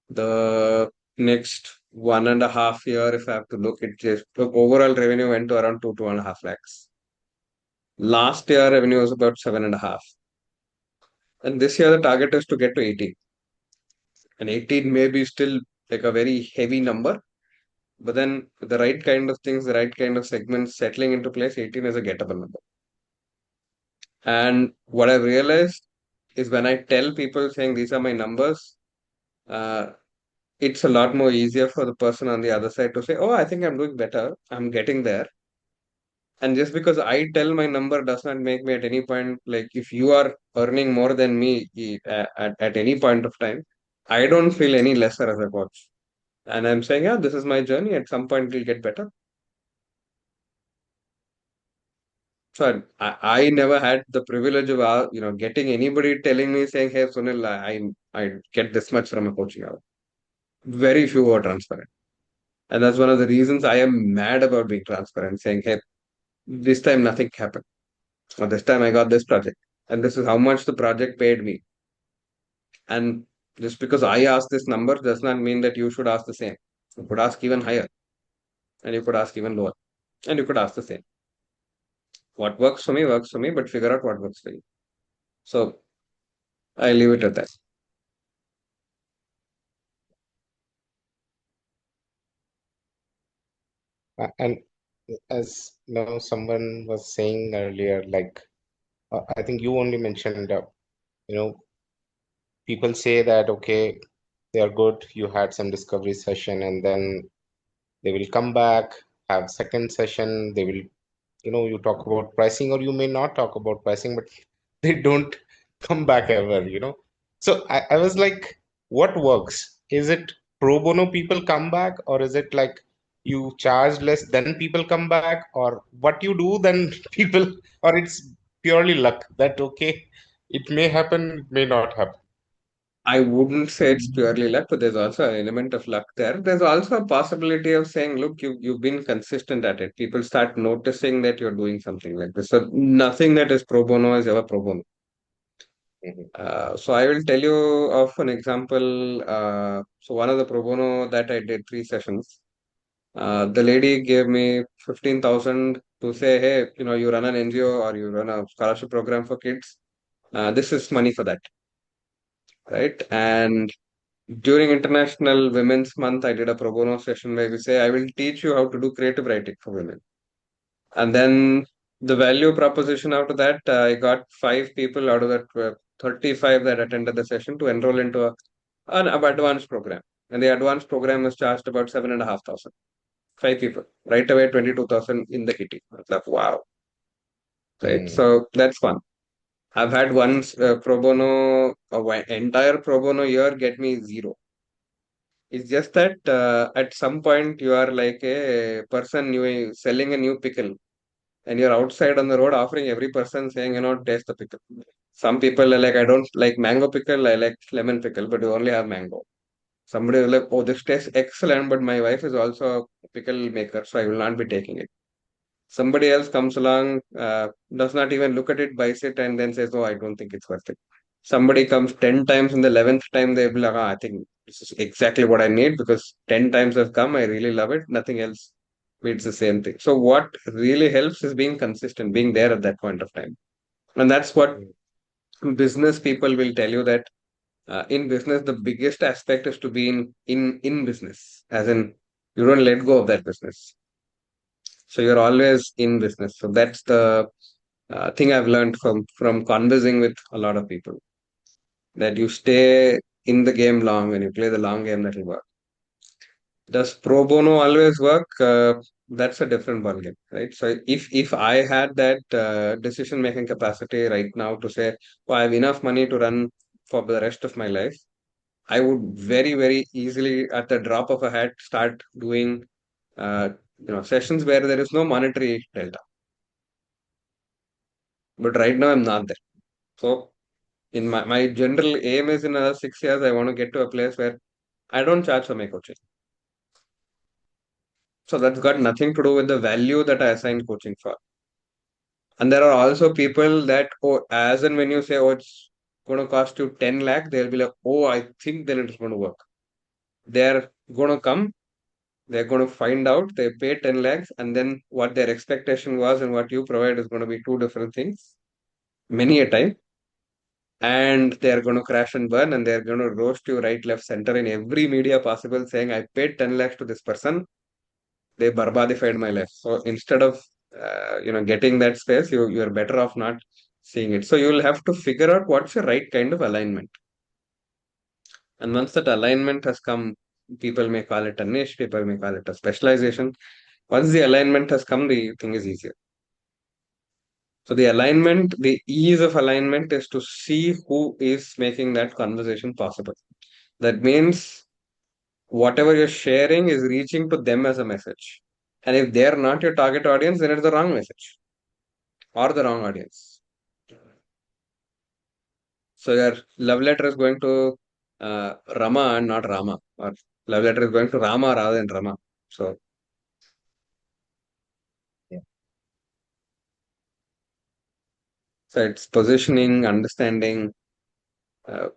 The next 1.5 year, if I have to look, it just look overall revenue went to around 2.5 lakhs. Last year revenue was about 7.5. And this year the target is to get to 18. And 18 may be still like a very heavy number, but then the right kind of things, the right kind of segments settling into place, 18 is a gettable number. And what I've realized is when I tell people saying these are my numbers, uh, it's a lot more easier for the person on the other side to say, oh, I think I'm doing better. I'm getting there. And just because I tell my number does not make me at any point, like if you are earning more than me at any point of time, I don't feel any lesser as a coach. And I'm saying, yeah, this is my journey. At some point, it'll get better. So I never had the privilege of getting anybody telling me saying, "Hey, Sunil, I get this much from a coaching hour." Very few are transparent, and that's one of the reasons I am mad about being transparent, saying, "Hey, this time nothing happened, or this time I got this project, and this is how much the project paid me." And just because I ask this number does not mean that you should ask the same. You could ask even higher, and you could ask even lower, and you could ask the same. What works for me, but figure out what works for you. So I leave it at that. And as someone was saying earlier, like I think you only mentioned, you know, people say that okay, they are good. You had some discovery session, and then they will come back, have second session. They will, you talk about pricing, or you may not talk about pricing, but they don't come back ever. So I was like, what works? Is it pro bono people come back, or is it like you charge less, then people come back, or what you do, then people, or it's purely luck that okay, it may happen, it may not happen. I wouldn't say it's purely luck, but there's also an element of luck there. There's also a possibility of saying, look, you've been consistent at it. People start noticing that you're doing something like this. So nothing that is pro bono is ever pro bono. Mhm. So I will tell you of an example. So one of the pro bono that I did 3 sessions, the lady gave me 15,000 to say, hey, you run an NGO or you run a scholarship program for kids. This is money for that, right? And during International Women's Month, I did a pro bono session where we say, I will teach you how to do creative writing for women. And then the value proposition out of that, I got 5 people out of that 35 that attended the session to enroll into an advanced program. And the advanced program was charged about 7,500. 5 people, right away 22,000 in the kitty. I was like, wow, right? Mm. So that's one. I've had one pro bono, entire pro bono year get me zero. It's just that at some point you are like a person you selling a new pickle, and you're outside on the road offering every person saying, taste the pickle. Some people are like, I don't like mango pickle, I like lemon pickle, but you only have mango. Somebody will like, oh, this tastes excellent, but my wife is also a pickle maker, so I will not be taking it. Somebody else comes along, does not even look at it, buys it, and then says, oh, I don't think it's worth it. Somebody comes 10 times, in the 11th time, they'll be like, I think this is exactly what I need because 10 times have come. I really love it. Nothing else beats the same thing. So, what really helps is being consistent, being there at that point of time. And that's what Mm. business people will tell you that in business, the biggest aspect is to be in business, as in you don't let go of that business. So, you're always in business. So, that's the thing I've learned from conversing with a lot of people, that you stay in the game long and you play the long game, that will work. Does pro bono always work? That's a different ballgame, right? So if I had that decision making capacity right now to say, oh, I have enough money to run for the rest of my life, I would very easily at the drop of a hat start doing sessions where there is no monetary delta. But right now I'm not there. So in my general aim is in another 6 years, I want to get to a place where I don't charge for my coaching. So that's got nothing to do with the value that I assign coaching for. And there are also people that, oh, as and when you say, oh, it's going to cost you 10 lakh, they'll be like, oh, I think then it's going to work. They're going to come, they're going to find out, they pay 10 lakhs, and then what their expectation was and what you provide is going to be two different things, many a time. And they're going to crash and burn, and they're going to roast you right, left, center in every media possible, saying, I paid 10 lakhs to this person, they barbadified my life. So instead of getting that space, you're better off not seeing it. So you'll have to figure out what's the right kind of alignment. And once that alignment has come, people may call it a niche, people may call it a specialization. Once the alignment has come, the thing is easier. So the alignment, the ease of alignment is to see who is making that conversation possible. That means whatever you're sharing is reaching to them as a message. And if they're not your target audience, then it's the wrong message. or the wrong audience. So your love letter is going to Rama and not Rama, or love letter is going to Rama rather than Rama. So, Yeah. so it's positioning, understanding, uh,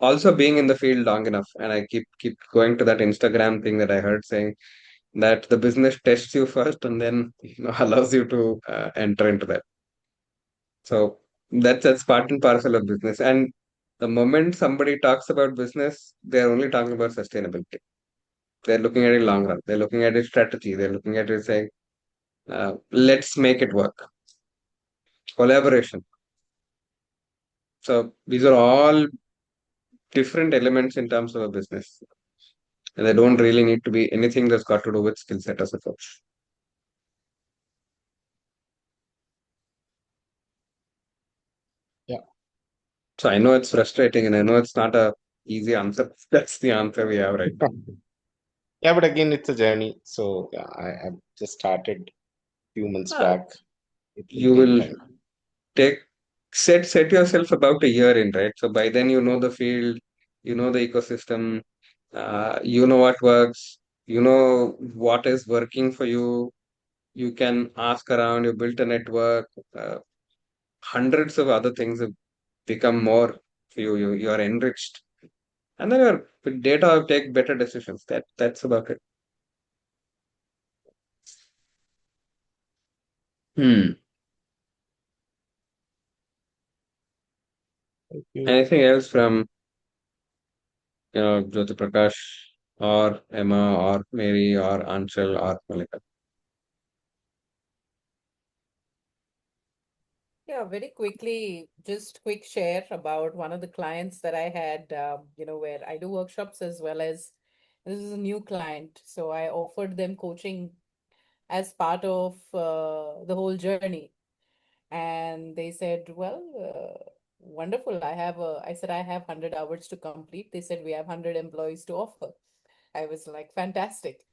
also being in the field long enough. And I keep going to that Instagram thing that I heard saying that the business tests you first and then allows you to enter into that. So that's part and parcel of business. And the moment somebody talks about business, they're only talking about sustainability. They're looking at it long run. They're looking at it strategy. They're looking at it saying, let's make it work. Collaboration. So these are all different elements in terms of a business. And they don't really need to be anything that's got to do with skill set as a coach. Yeah. So I know it's frustrating and I know it's not a easy answer. That's the answer we have right now. Yeah, but again, it's a journey. So yeah, I just started few months Uh, back. It will You take will time. take set yourself about a year in, right? So by then you know the field, you know the ecosystem, you know what works, you know what is working for you. You can ask around, you built a network, hundreds of other things have become more for you. You are enriched. And then your with data will take better decisions. That's about it. Hmm. Thank you. Anything else from Jyoti Prakash or Emma or Mary or Anshul or Malika? Yeah, very quickly, just quick share about one of the clients that I had, where I do workshops as well as this is a new client. So I offered them coaching as part of the whole journey. And they said, well, wonderful. I said, I have 100 hours to complete. They said, we have 100 employees to offer. I was like, fantastic.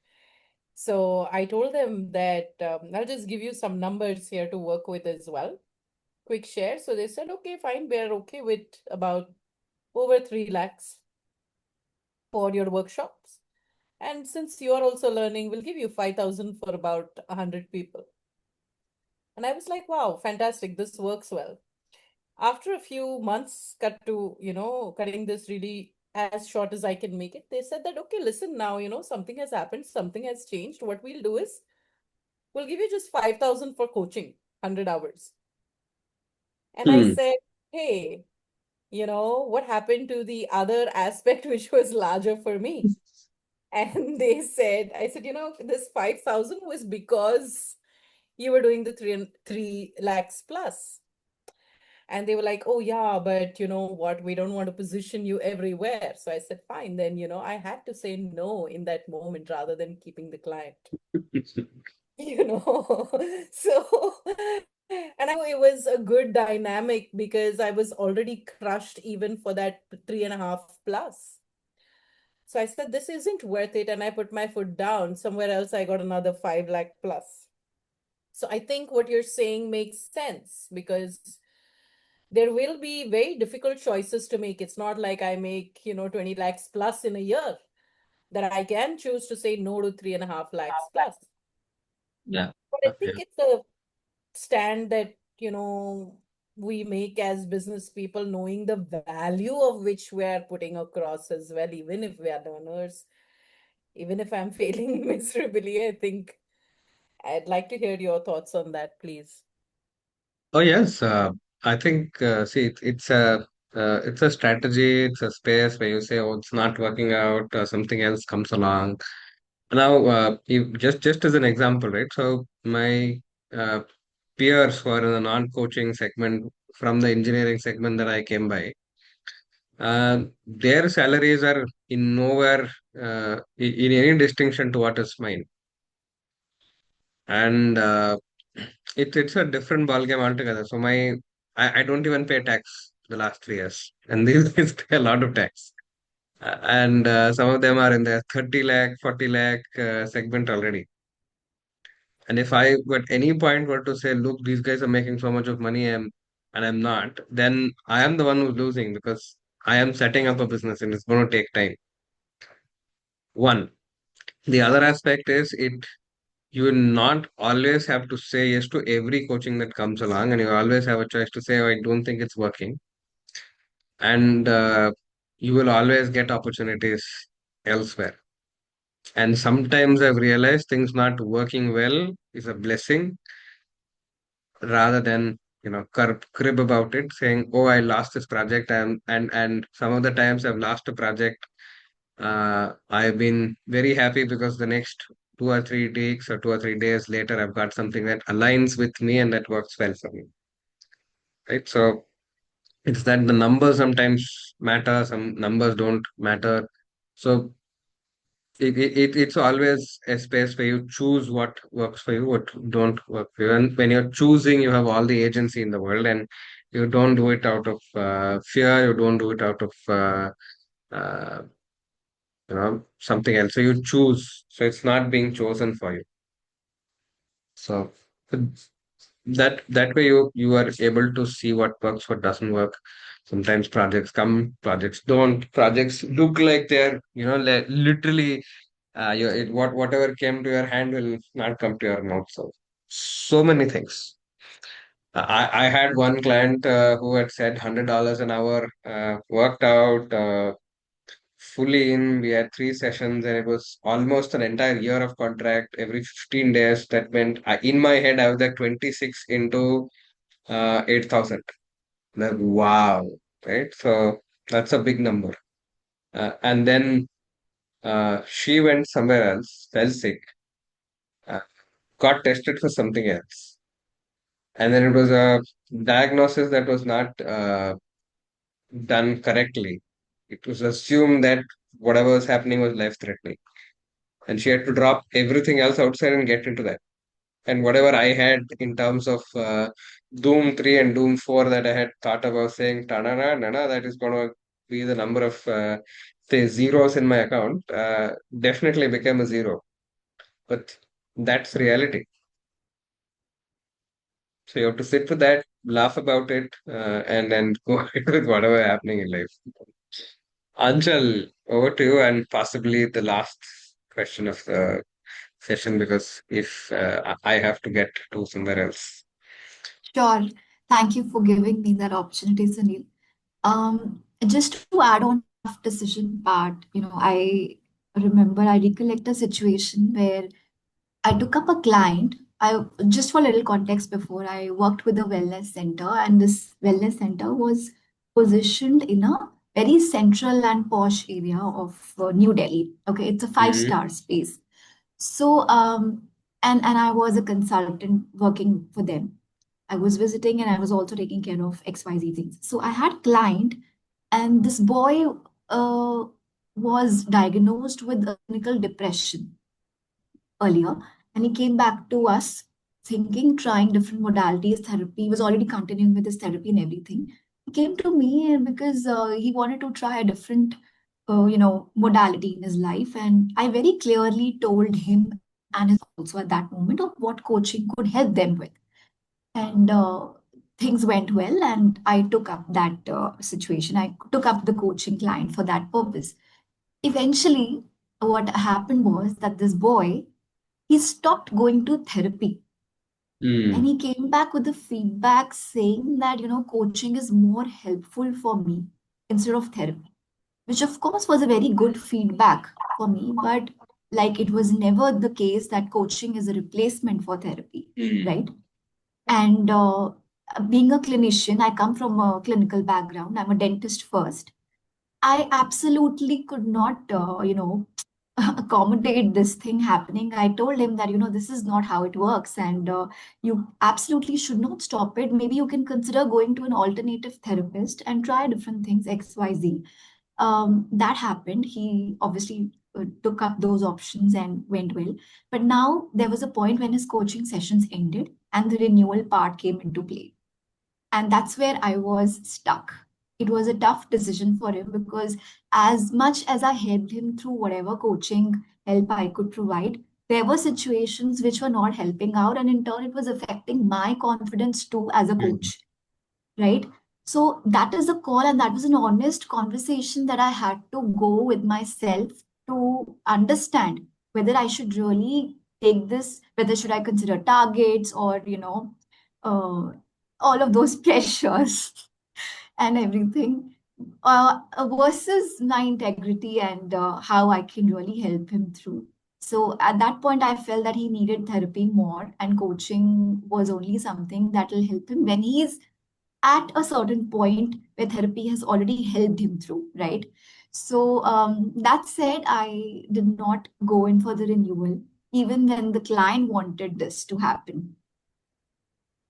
So I told them that I'll just give you some numbers here to work with as well. Quick share. So they said, okay, fine. We're okay with about over 3 lakhs for your workshops. And since you're also learning, we'll give you 5,000 for about 100 people. And I was like, wow, fantastic. This works well. After a few months, cutting this really as short as I can make it, they said that, okay, listen, now, something has happened, something has changed. What we'll do is we'll give you just 5,000 for coaching, 100 hours. And I Hmm. said, hey, what happened to the other aspect, which was larger for me? And they said, I said, this 5,000 was because you were doing the 3 lakhs plus. And they were like, oh, yeah, but you know what? We don't want to position you everywhere. So I said, fine. Then, I had to say no in that moment rather than keeping the client, you know. So, and I know it was a good dynamic because I was already crushed even for that 3.5 plus. So I said, this isn't worth it. And I put my foot down. Somewhere else, I got another 5 lakh plus. So I think what you're saying makes sense because there will be very difficult choices to make. It's not like I make, 20 lakhs plus in a year that I can choose to say no to 3.5 lakhs plus. Yeah. But I Okay. think it's a stand that, we make as business people, knowing the value of which we are putting across as well, even if we are learners, even if I'm failing miserably. I think I'd like to hear your thoughts on that, please. Oh yes, I think see it's a strategy, it's a space where you say, oh, it's not working out, something else comes along. Now, just as an example, right? So my uh, peers who are in the non-coaching segment from the engineering segment that I came by, their salaries are in nowhere in any distinction to what is mine, and it's a different ballgame altogether. So I don't even pay tax the last 3 years, and these guys pay a lot of tax. And some of them are in the 30 lakh, 40 lakh segment already. And if I at any point were to say, look, these guys are making so much of money and I'm not, then I am the one who's losing because I am setting up a business and it's going to take time. One. The other aspect is you will not always have to say yes to every coaching that comes along, and you always have a choice to say, oh, I don't think it's working. And you will always get opportunities elsewhere. And sometimes I've realized things not working well is a blessing rather than crib about it, saying, "Oh, I lost this project," and some of the times I've lost a project. I've been very happy because the next 2 or 3 weeks or 2 or 3 days later, I've got something that aligns with me and that works well for me. Right. So it's that the numbers sometimes matter, some numbers don't matter. So it's always a space where you choose what works for you, what don't work for you. And when you're choosing, you have all the agency in the world, and you don't do it out of fear, you don't do it out of uh, something else. So you choose. So it's not being chosen for you. So that way you are able to see what works, what doesn't work. Sometimes projects come, projects don't. Projects look like they're literally whatever came to your hand will not come to your mouth. So many things. I had one client who had said $100 an hour, worked out fully in. We had 3 sessions, and it was almost an entire year of contract every 15 days. That meant in my head, I was like 26 into 8,000. Like, wow, right? So that's a big number. And then she went somewhere else, fell sick, uh, got tested for something else. And then it was a diagnosis that was not done correctly. It was assumed that whatever was happening was life threatening. And she had to drop everything else outside and get into that. And whatever I had in terms of Doom 3 and Doom 4 that I had thought about saying, Tanana, Nana, that is going to be the number of, say, zeros in my account, definitely became a zero. But that's reality. So you have to sit with that, laugh about it, and then go ahead with whatever happening in life. Anchal, over to you, and possibly the last question of the session because if I have to get to somewhere else. Sure. Thank you for giving me that opportunity, Sunil. Just to add on to the tough decision part, I recollect a situation where I took up a client. I just for a little context before I worked with a wellness center, and this wellness center was positioned in a very central and posh area of New Delhi. Okay, it's a Hmm. five-star space. So, and I was a consultant working for them. I was visiting and I was also taking care of XYZ things. So I had client, and this boy uh, was diagnosed with a clinical depression earlier, and he came back to us thinking, trying different modalities, therapy. He was already continuing with his therapy and everything. He came to me and because he wanted to try a different, modality in his life, and I very clearly told him and his also at that moment of what coaching could help them with, and things went well, and I took up that situation. I took up the coaching client for that purpose. Eventually, what happened was that this boy he stopped going to therapy and Hmm. he came back with the feedback saying that, coaching is more helpful for me instead of therapy, which of course was a very good feedback for me. But like it was never the case that coaching is a replacement for therapy, Hmm. right? And being a clinician, I come from a clinical background, I'm a dentist first. I absolutely could not, accommodate this thing happening. I told him that, this is not how it works, and you absolutely should not stop it. Maybe you can consider going to an alternative therapist and try different things, XYZ. That happened. He obviously took up those options and went well. But now there was a point when his coaching sessions ended and the renewal part came into play. And that's where I was stuck. It was a tough decision for him because, as much as I helped him through whatever coaching help I could provide, There were situations which were not helping out, and in turn, it was affecting my confidence too as a Mhm. coach, right? So that is a call, and that was an honest conversation that I had to go with myself to understand whether I should really take this, whether should I consider targets or, uh, all of those pressures and everything, versus my integrity and how I can really help him through. So at that point, I felt that he needed therapy more, and coaching was only something that will help him when he's at a certain point where therapy has already helped him through, right? So that said, I did not go in for the renewal, even when the client wanted this to happen.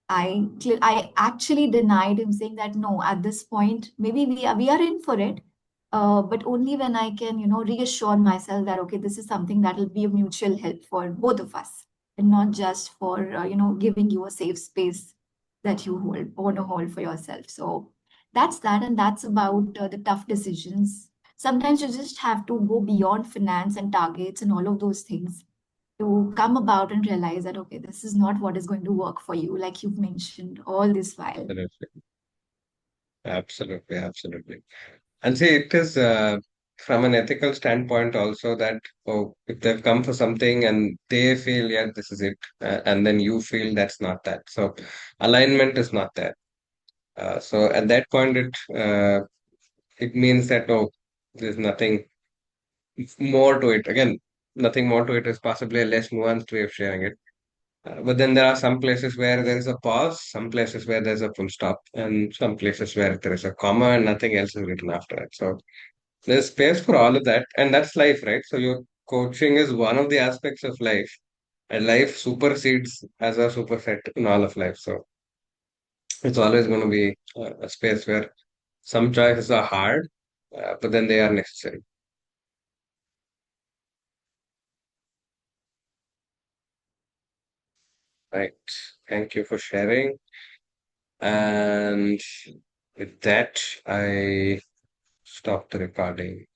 I actually denied him, saying that no, at this point, maybe we are in for it, but only when I can, reassure myself that okay, this is something that will be a mutual help for both of us, and not just for giving you a safe space that you want to hold for yourself. So that's that, and that's about the tough decisions. Sometimes you just have to go beyond finance and targets and all of those things to come about and realize that okay, this is not what is going to work for you, like you've mentioned all this while. Absolutely. Absolutely. Absolutely. And see, it is from an ethical standpoint also that, oh, if they've come for something and they feel, yeah, this is it, and then you feel that's not that. So alignment is not there. So at that point, it means that, oh, there's nothing more to it. Again, nothing more to it is possibly a less nuanced way of sharing it. But then there are some places where there is a pause, some places where there's a full stop, and some places where there is a comma and nothing else is written after it. So there's space for all of that, and that's life, right? So your coaching is one of the aspects of life, and life supersedes as a superset in all of life. So it's always going to be a space where some choices are hard, but then they are necessary, right? Thank you for sharing. And with that, I stop the recording.